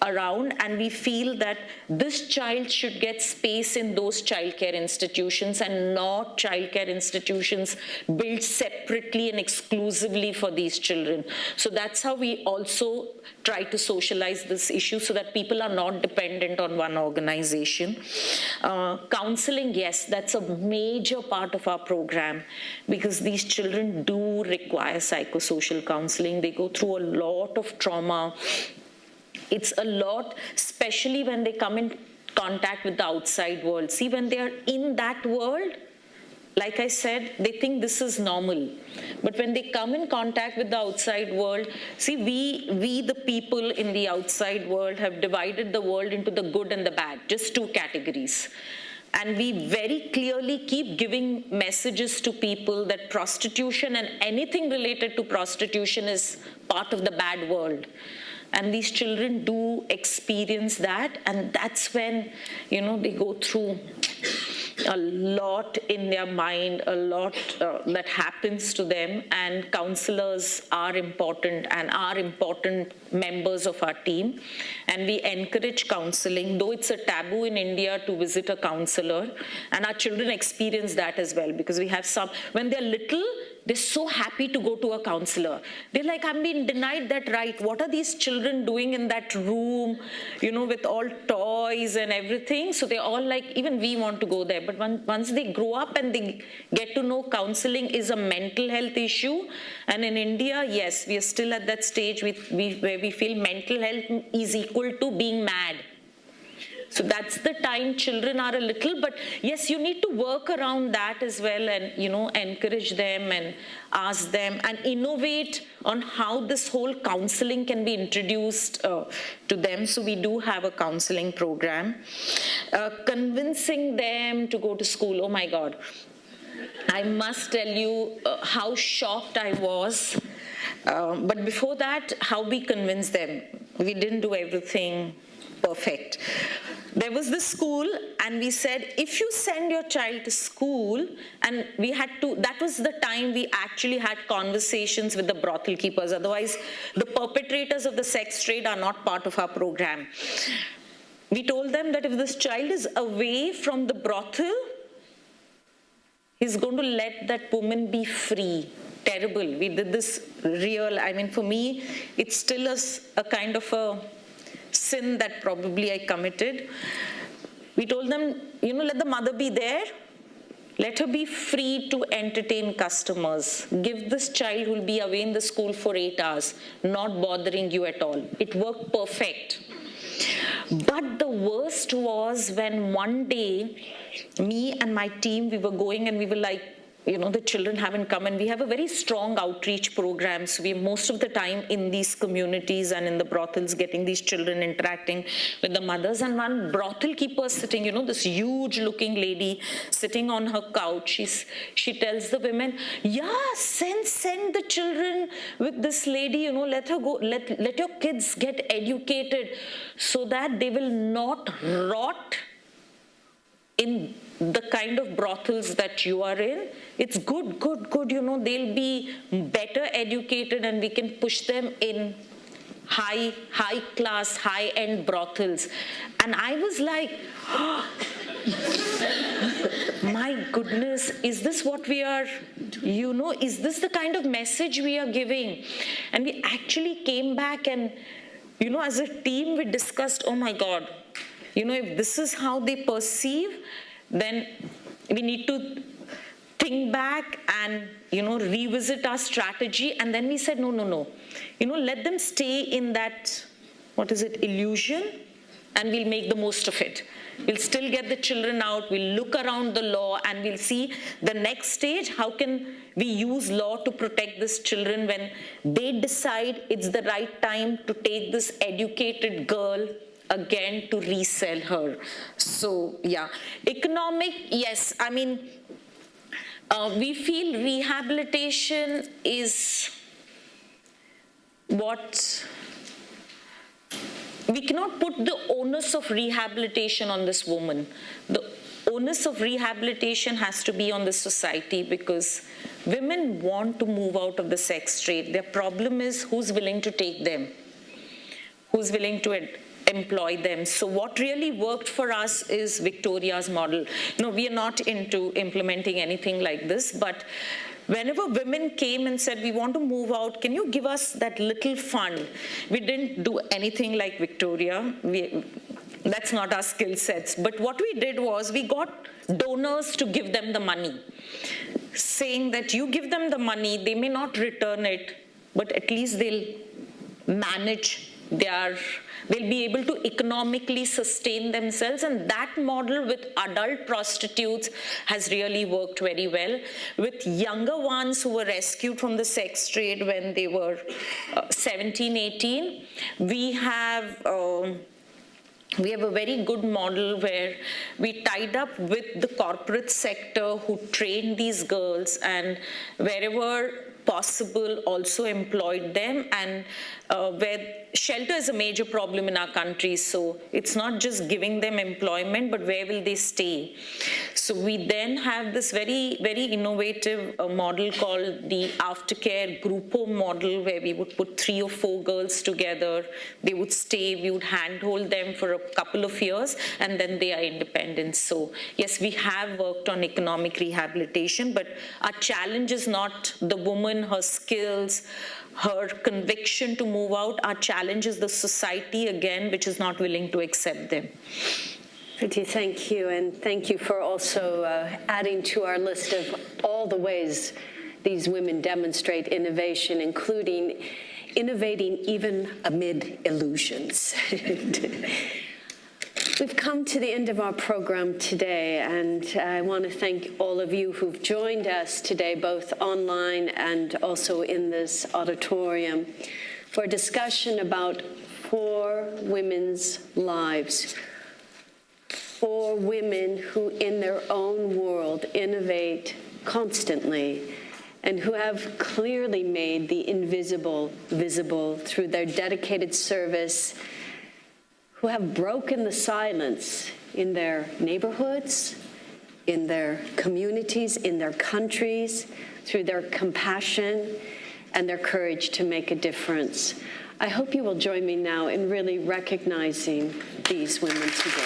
around, and we feel that this child should get space in those childcare institutions and not childcare institutions built separately and exclusively for these children. So that's how we also try to socialize this issue so that people are not dependent on one organization. Counseling, yes, that's a major part of our program because these children do require psychosocial counseling. They go through a lot of trauma. It's a lot, especially when they come in contact with the outside world. See, when they are in that world, like I said, they think this is normal. But when they come in contact with the outside world, see, we the people in the outside world have divided the world into the good and the bad, just two categories. And we very clearly keep giving messages to people that prostitution and anything related to prostitution is part of the bad world. And these children do experience that, and that's when, they go through a lot in their mind, a lot that happens to them, and counselors are important and are important members of our team. And we encourage counseling, though it's a taboo in India to visit a counselor, and our children experience that as well, because we have some, when they're little, they're so happy to go to a counselor. They're like, I'm being denied that right. What are these children doing in that room, with all toys and everything? So they're all like, even we want to go there. But once they grow up and they get to know counseling is a mental health issue, and in India, yes, we are still at that stage where we feel mental health is equal to being mad. So that's the time children are a little, but yes, you need to work around that as well, and encourage them and ask them and innovate on how this whole counseling can be introduced to them. So we do have a counseling program. Convincing them to go to school, oh my God. I must tell you how shocked I was. But before that, how we convinced them. We didn't do everything perfect. There was this school, and we said, if you send your child to school, and we had to, that was the time we actually had conversations with the brothel keepers. Otherwise, the perpetrators of the sex trade are not part of our program. We told them that if this child is away from the brothel, he's going to let that woman be free. Terrible. We did this real, for me, it's still a kind of a sin that probably I committed. We told them, let the mother be there. Let her be free to entertain customers. Give this child who will be away in the school for 8 hours, not bothering you at all. It worked perfect. But the worst was when one day, me and my team, we were going and we were like, the children haven't come, and we have a very strong outreach program. So we are most of the time in these communities and in the brothels, getting these children interacting with the mothers. And one brothel keeper sitting, this huge looking lady sitting on her couch, she tells the women, yeah, send the children with this lady, let her go, let your kids get educated so that they will not rot in the kind of brothels that you are in. It's good, they'll be better educated, and we can push them in high class, high-end brothels. And I was like, oh, my goodness, is this what we are, is this the kind of message we are giving? And we actually came back and, as a team, we discussed, oh my God, if this is how they perceive, then we need to think back and, revisit our strategy. And then we said, no. Let them stay in that, illusion, and we'll make the most of it. We'll still get the children out, we'll look around the law, and we'll see the next stage, how can we use law to protect these children when they decide it's the right time to take this educated girl again to resell her. So, yeah. Economic, yes, we feel rehabilitation is what, we cannot put the onus of rehabilitation on this woman. The onus of rehabilitation has to be on the society, because women want to move out of the sex trade. Their problem is who's willing to take them, who's willing to employ them. So what really worked for us is Victoria's model. We are not into implementing anything like this, but whenever women came and said, we want to move out, can you give us that little fund? We didn't do anything like Victoria. That's not our skill sets. But what we did was we got donors to give them the money, saying that you give them the money, they may not return it, but at least they'll manage they'll be able to economically sustain themselves, and that model with adult prostitutes has really worked very well. With younger ones who were rescued from the sex trade when they were 17, 18, we have a very good model where we tied up with the corporate sector who trained these girls, and wherever possible also employed them, and where shelter is a major problem in our country, so it's not just giving them employment, but where will they stay? So we then have this very, very innovative model called the aftercare group home model, where we would put 3 or 4 girls together. They would stay, we would handhold them for a couple of years, and then they are independent. So yes, we have worked on economic rehabilitation, but our challenge is not the woman, her skills, her conviction to move out. Our challenge is the society, again, which is not willing to accept them. Priti, thank you, and thank you for also adding to our list of all the ways these women demonstrate innovation, including innovating even amid illusions. We've come to the end of our program today, and I want to thank all of you who've joined us today, both online and also in this auditorium, for a discussion about 4 women's lives, 4 women who in their own world innovate constantly and who have clearly made the invisible visible through their dedicated service, who have broken the silence in their neighborhoods, in their communities, in their countries, through their compassion and their courage to make a difference. I hope you will join me now in really recognizing these women today.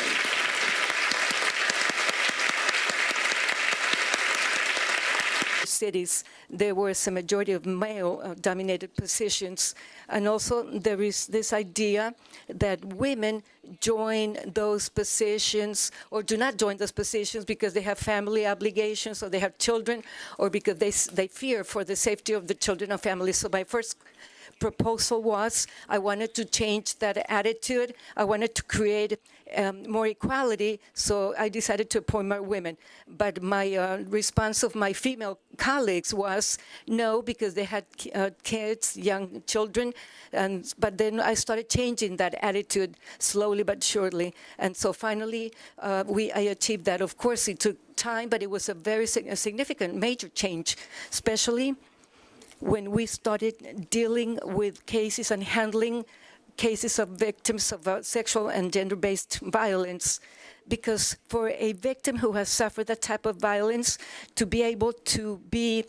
Cities, there was a majority of male-dominated positions. And also there is this idea that women join those positions or do not join those positions because they have family obligations or they have children or because they fear for the safety of the children and families. So my first proposal was I wanted to change that attitude. I wanted to create more equality, so I decided to appoint more women. But my response of my female colleagues was no, because they had kids, young children. But then I started changing that attitude slowly but surely. And so finally, I achieved that. Of course, it took time, but it was a very significant, major change, especially when we started dealing with cases and handling cases of victims of sexual and gender-based violence. Because for a victim who has suffered that type of violence, to be able to be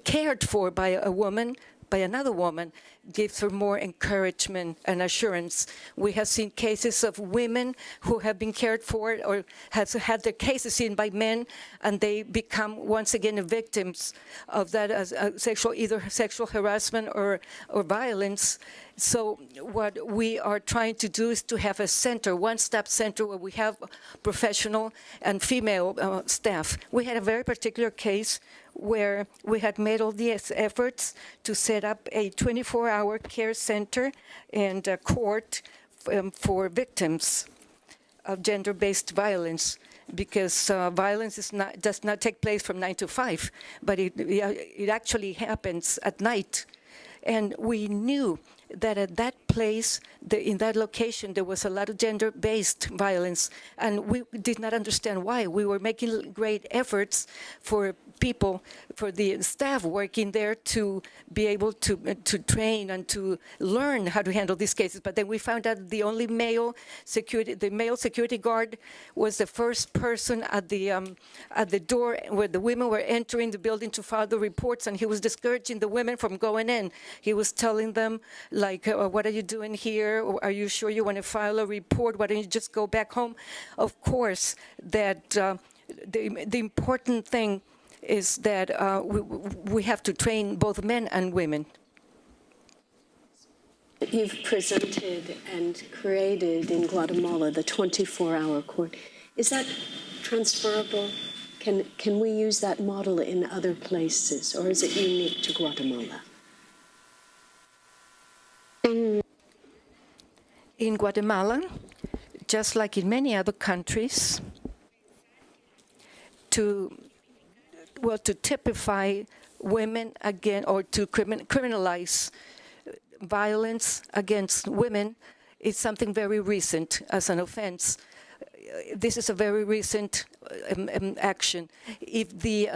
cared for by a woman, by another woman, gives her more encouragement and assurance. We have seen cases of women who have been cared for or have had their cases seen by men, and they become once again victims of that either sexual harassment or violence. So what we are trying to do is to have a center, one-stop center, where we have professional and female staff. We had a very particular case where we had made all these efforts to set up a 24-hour care center and a court for victims of gender-based violence, because violence does not take place from 9 to 5, but it actually happens at night. And we knew that at that place, in that location, there was a lot of gender-based violence, and we did not understand why. We were making great efforts for people, for the staff working there to be able to train and to learn how to handle these cases. But then we found out the only male security guard was the first person at the door where the women were entering the building to file the reports, and he was discouraging the women from going in. He was telling them, like, what are you doing here? Or are you sure you want to file a report? Why don't you just go back home? Of course, that the important thing is that we have to train both men and women. You've presented and created in Guatemala the 24-hour court. Is that transferable? Can we use that model in other places, or is it unique to Guatemala? In Guatemala, just like in many other countries, to typify women again, or to criminalize violence against women is something very recent as an offense. This is a very recent action. If the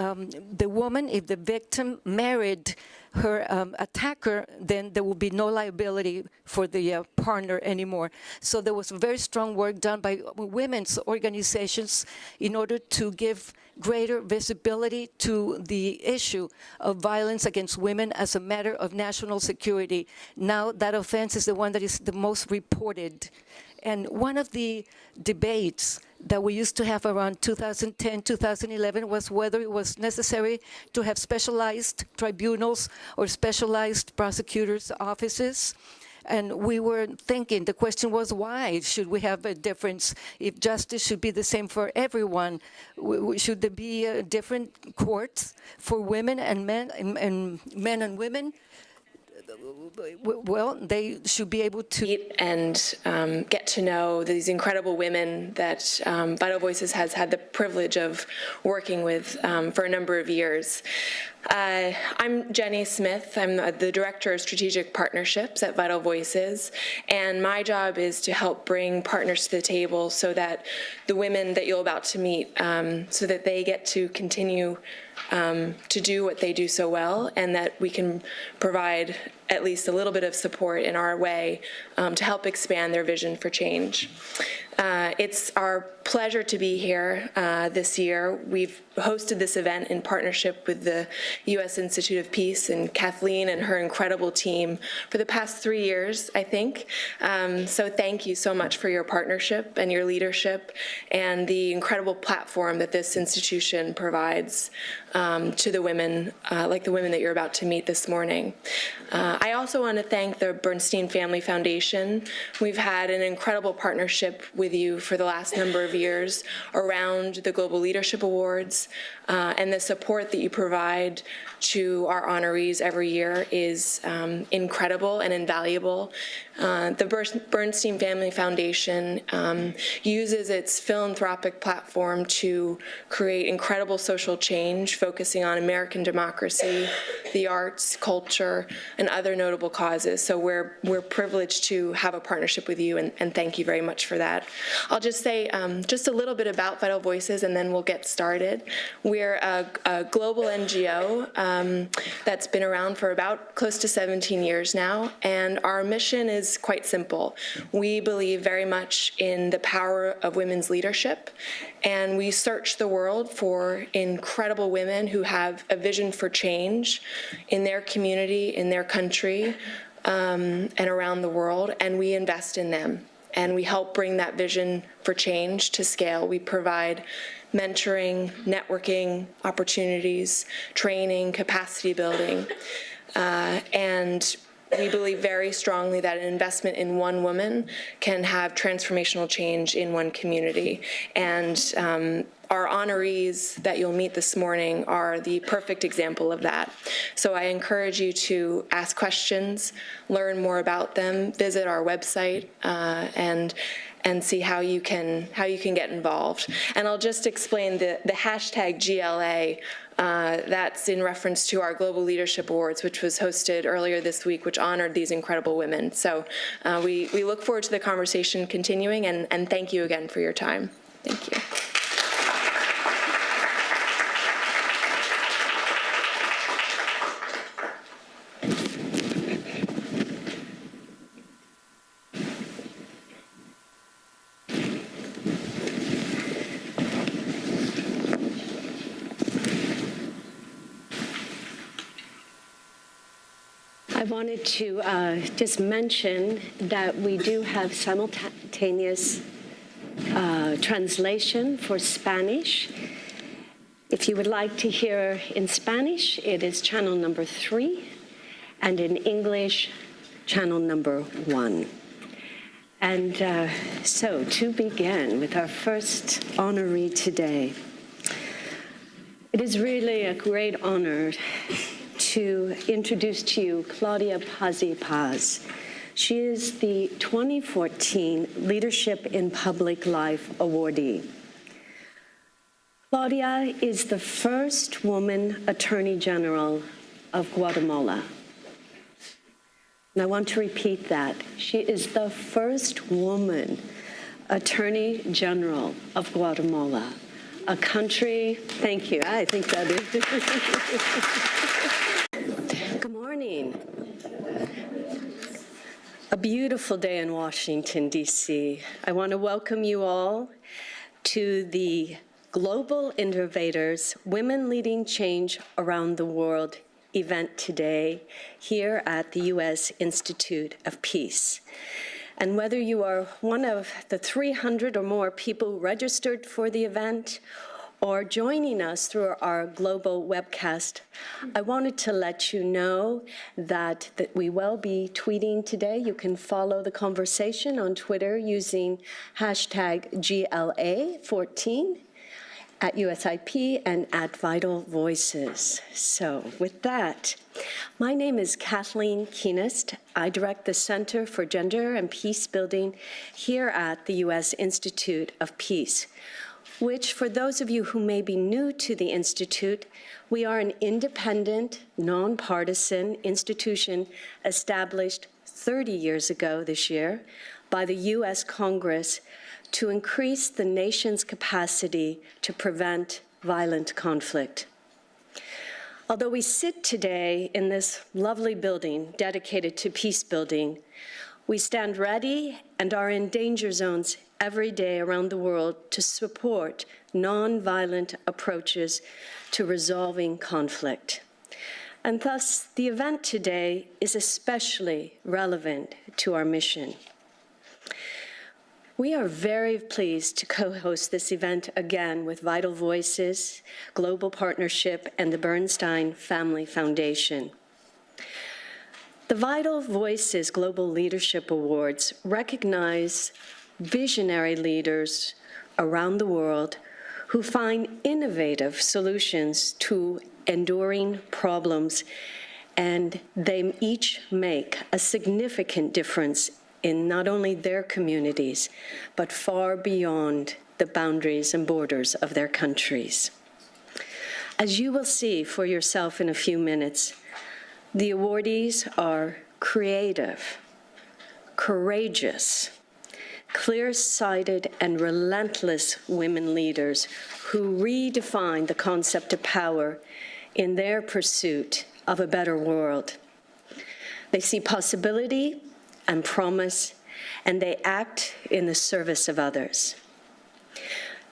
woman, if the victim married her attacker, then there will be no liability for the partner anymore. So there was very strong work done by women's organizations in order to give greater visibility to the issue of violence against women as a matter of national security. Now that offense is the one that is the most reported. And one of the debates that we used to have around 2010, 2011 was whether it was necessary to have specialized tribunals or specialized prosecutors' offices. And we were thinking, the question was, why should we have a difference? If justice should be the same for everyone, should there be different courts for women and men, and men and women? Well, they should be able to and get to know these incredible women that Vital Voices has had the privilege of working with for a number of years. I'm Jenny Smith. I'm the Director of Strategic Partnerships at Vital Voices, and my job is to help bring partners to the table so that the women that you're about to meet, so that they get to continue to do what they do so well, and that we can provide at least a little bit of support in our way to help expand their vision for change. It's our pleasure to be here this year. We've hosted this event in partnership with the U.S. Institute of Peace and Kathleen and her incredible team for the past 3 years, I think. So thank you so much for your partnership and your leadership and the incredible platform that this institution provides to the women, like the women that you're about to meet this morning. I also want to thank the Bernstein Family Foundation. We've had an incredible partnership with you for the last number of years around the Global Leadership Awards, and the support that you provide to our honorees every year is incredible and invaluable. The Bernstein Family Foundation uses its philanthropic platform to create incredible social change, focusing on American democracy, the arts, culture, and other notable causes. So we're privileged to have a partnership with you, and thank you very much for that. I'll just say just a little bit about Vital Voices, and then we'll get started. We're a global NGO that's been around for about close to 17 years now, and our mission is quite simple. We believe very much in the power of women's leadership, and we search the world for incredible women who have a vision for change in their community, in their country, and around the world, and we invest in them. And we help bring that vision for change to scale. We provide mentoring, networking opportunities, training, capacity building, and we believe very strongly that an investment in one woman can have transformational change in one community. And our honorees that you'll meet this morning are the perfect example of that. So I encourage you to ask questions, learn more about them, visit our website, and see how you can get involved. And I'll just explain the hashtag GLA. That's in reference to our Global Leadership Awards, which was hosted earlier this week, which honored these incredible women. So we look forward to the conversation continuing, and thank you again for your time. Thank you. I wanted to just mention that we do have simultaneous translation for Spanish. If you would like to hear in Spanish, it is channel number 3, and in English, channel number 1. And so to begin with our first honoree today, it is really a great honor to introduce to you Claudia Paz, She is the 2014 Leadership in Public Life awardee. Claudia is the first woman Attorney General of Guatemala. And I want to repeat that. She is the first woman Attorney General of Guatemala, a country, thank you, I think that is. Good morning. A beautiful day in Washington, D.C. I want to welcome you all to the Global Innovators, Women Leading Change Around the World event today here at the U.S. Institute of Peace. And whether you are one of the 300 or more people registered for the event or joining us through our global webcast, I wanted to let you know that we will be tweeting today. You can follow the conversation on Twitter using hashtag GLA14 at USIP and at Vital Voices. So with that, my name is Kathleen Keenest. I direct the Center for Gender and Peace Building here at the U.S. Institute of Peace, which, for those of you who may be new to the Institute, we are an independent, nonpartisan institution established 30 years ago this year by the U.S. Congress to increase the nation's capacity to prevent violent conflict. Although we sit today in this lovely building dedicated to peace building, we stand ready and are in danger zones every day around the world to support nonviolent approaches to resolving conflict. And thus, the event today is especially relevant to our mission. We are very pleased to co-host this event again with Vital Voices, Global Partnership, and the Bernstein Family Foundation. The Vital Voices Global Leadership Awards recognize visionary leaders around the world who find innovative solutions to enduring problems, and they each make a significant difference in not only their communities, but far beyond the boundaries and borders of their countries. As you will see for yourself in a few minutes, the awardees are creative, courageous, clear-sighted, and relentless women leaders who redefine the concept of power in their pursuit of a better world. They see possibility and promise, and they act in the service of others.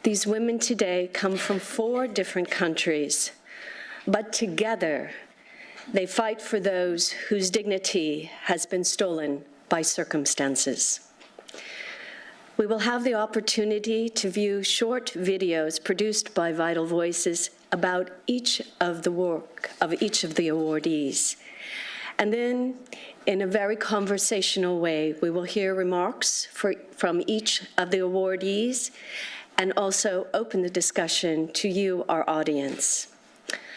These women today come from 4 different countries, but together they fight for those whose dignity has been stolen by circumstances. We will have the opportunity to view short videos produced by Vital Voices about each of the work of each of the awardees. And then, in a very conversational way, we will hear remarks from each of the awardees and also open the discussion to you, our audience.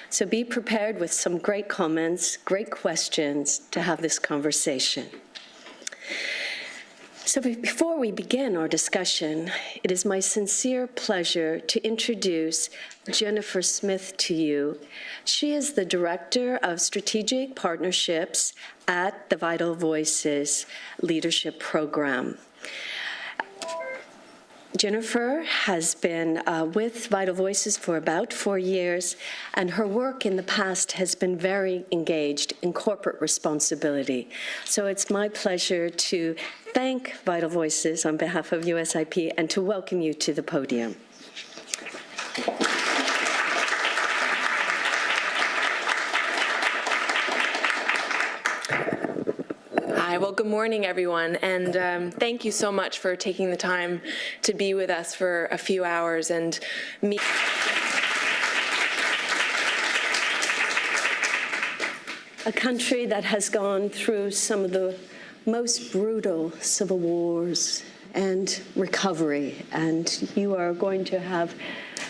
So be prepared with some great comments, great questions to have this conversation. So before we begin our discussion, it is my sincere pleasure to introduce Jennifer Smith to you. She is the Director of Strategic Partnerships at the Vital Voices Leadership Program. Jennifer has been with Vital Voices for about 4 years, and her work in the past has been very engaged in corporate responsibility. So it's my pleasure to thank Vital Voices on behalf of USIP and to welcome you to the podium. Hi, well, good morning, everyone, and thank you so much for taking the time to be with us for a few hours and meet. A country that has gone through some of the most brutal civil wars and recovery, and you are going to have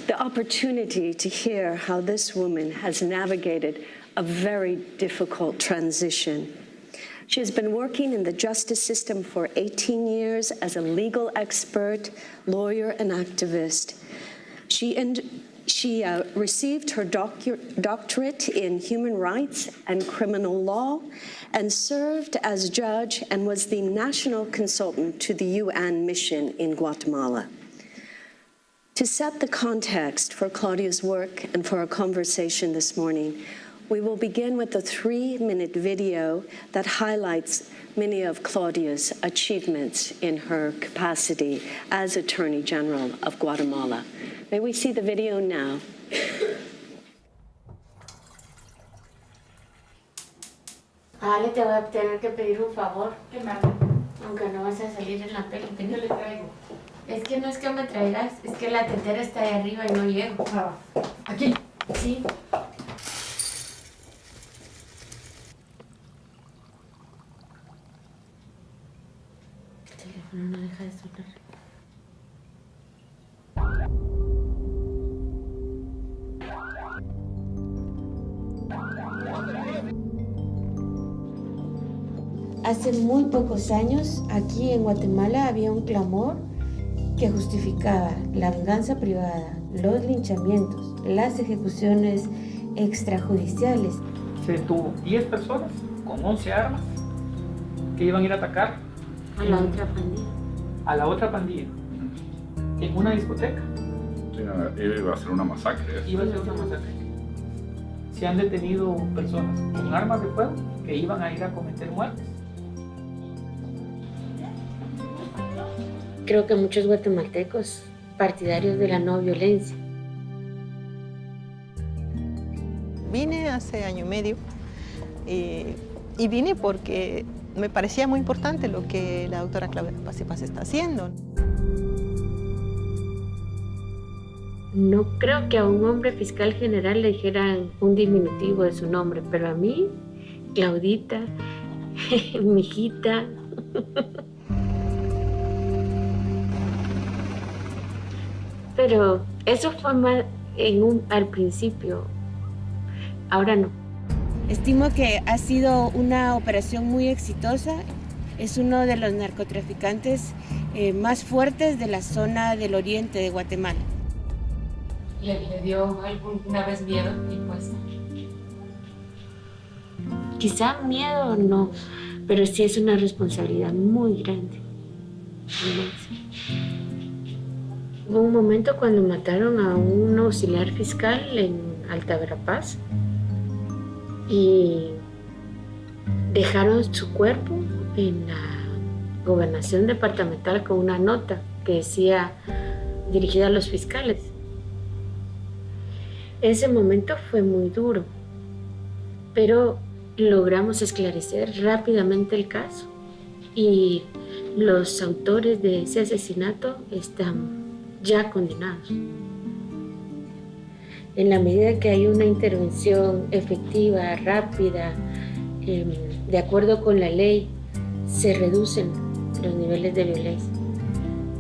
the opportunity to hear how this woman has navigated a very difficult transition She has been working in the justice system for 18 years as a legal expert, lawyer, and activist. She received her doctorate in human rights and criminal law and served as judge and was the national consultant to the UN mission in Guatemala. To set the context for Claudia's work and for our conversation this morning, we will begin with a 3-minute video that highlights many of Claudia's achievements in her capacity as Attorney General of Guatemala. May we see the video now? Ale, te voy a tener que pedir un favor. ¿Qué me hago? Aunque no vas a salir en la peli. ¿Qué le traigo? Es que no es que me traigas, es que la tetera está ahí arriba y no llego. ¿Aquí? Sí. El teléfono no deja de sonar. Hace muy pocos años, aquí en Guatemala había un clamor que justificaba la venganza privada, los linchamientos, las ejecuciones extrajudiciales. Se detuvo 10 personas con 11 armas que iban a ir a atacar a la otra pandilla. A la otra pandilla, en una discoteca. Iba a ser una masacre. Iba a ser una masacre. Se han detenido personas con armas de fuego que iban a ir a cometer muertes. Creo que muchos guatemaltecos partidarios de la no violencia. Vine hace año y medio y vine porque me parecía muy importante lo que la doctora Claudia Paz está haciendo. No creo que a un hombre fiscal general le dijeran un diminutivo de su nombre, pero a mí, Claudita, mijita. Pero eso fue más al principio, ahora no. Estimo que ha sido una operación muy exitosa. Es uno de los narcotraficantes más fuertes de la zona del oriente de Guatemala. ¿Le dio alguna vez miedo impuesto? Quizá miedo no, pero sí es una responsabilidad muy grande. Hubo un momento cuando mataron a un auxiliar fiscal en Alta Verapaz y dejaron su cuerpo en la gobernación departamental con una nota que decía dirigida a los fiscales. Ese momento fue muy duro, pero logramos esclarecer rápidamente el caso y los autores de ese asesinato están ya condenados. En la medida que hay una intervención efectiva, rápida, de acuerdo con la ley, se reducen los niveles de violencia.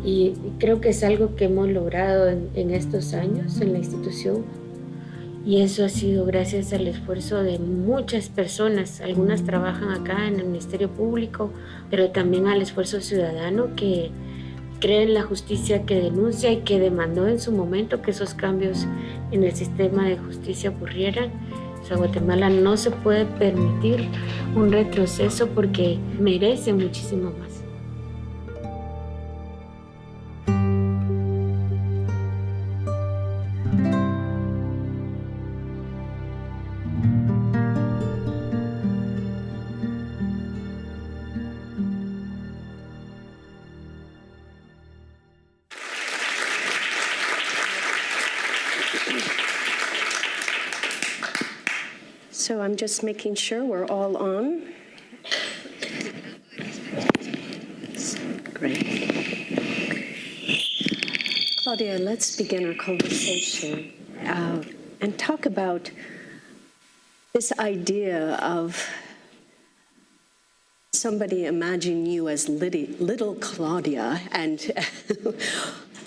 Y creo que es algo que hemos logrado en estos años en la institución. Y eso ha sido gracias al esfuerzo de muchas personas. Algunas trabajan acá en el Ministerio Público, pero también al esfuerzo ciudadano que cree en la justicia, que denuncia y que demandó en su momento que esos cambios en el sistema de justicia ocurrieran. O sea, Guatemala no se puede permitir un retroceso porque merece muchísimo más. So I'm just making sure we're all on. Great. Claudia, let's begin our conversation and talk about this idea of somebody imagining you as little Claudia, and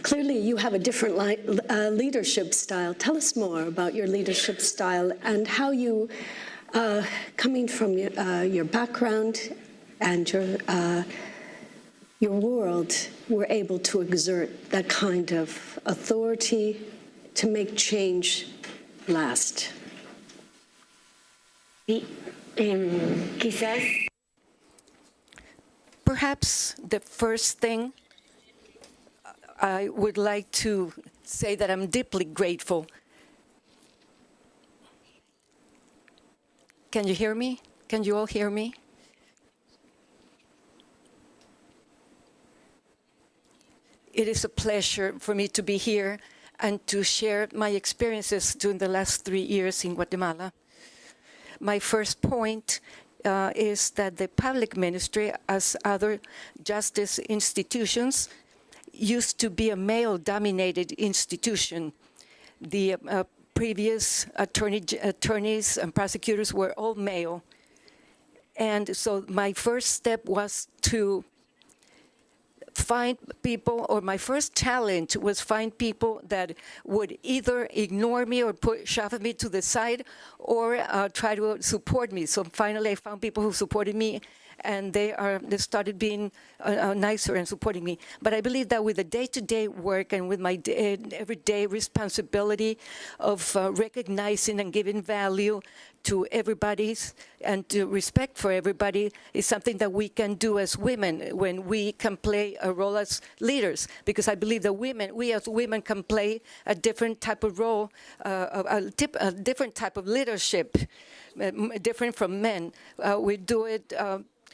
clearly you have a different leadership style. Tell us more about your leadership style and how you, coming from your background and your world were able to exert that kind of authority to make change last? Quizás. Perhaps the first thing I would like to say that I'm deeply grateful. Can you hear me? Can you all hear me? It is a pleasure for me to be here and to share my experiences during the last 3 years in Guatemala. My first point is that the public ministry, as other justice institutions, used to be a male-dominated institution. The previous attorneys and prosecutors were all male. And so my first step was to find people, or my first challenge was find people that would either ignore me or shove me to the side or try to support me. So finally I found people who supported me, and they started being nicer and supporting me. But I believe that with the day-to-day work and with my everyday responsibility of recognizing and giving value to everybody's and to respect for everybody is something that we can do as women when we can play a role as leaders. Because I believe that we as women can play a different type of role, a different type of leadership, different from men. We do it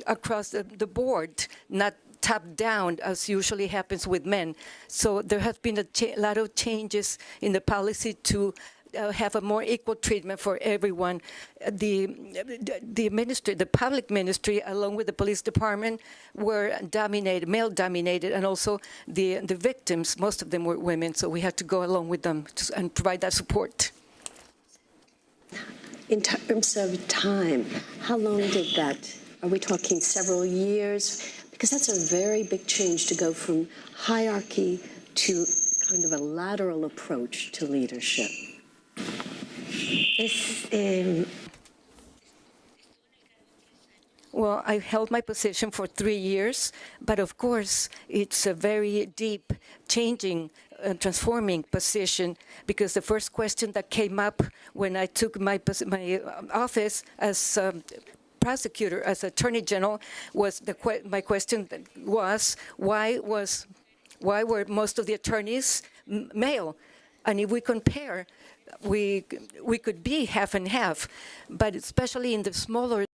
across the board, not top down as usually happens with men. So there has been a lot of changes in the policy to have a more equal treatment for everyone. The public ministry, along with the police department, were male-dominated, and also the victims, most of them were women, so we had to go along with them and provide that support. In terms of time, how long did that? Are we talking several years? Because that's a very big change to go from hierarchy to kind of a lateral approach to leadership. Well, I held my position for 3 years, but of course, it's a very deep, changing, transforming position, because the first question that came up when I took my office as prosecutor, as Attorney General, was my question was why were most of the attorneys male? And if we compare, we could be half and half, but especially in the smaller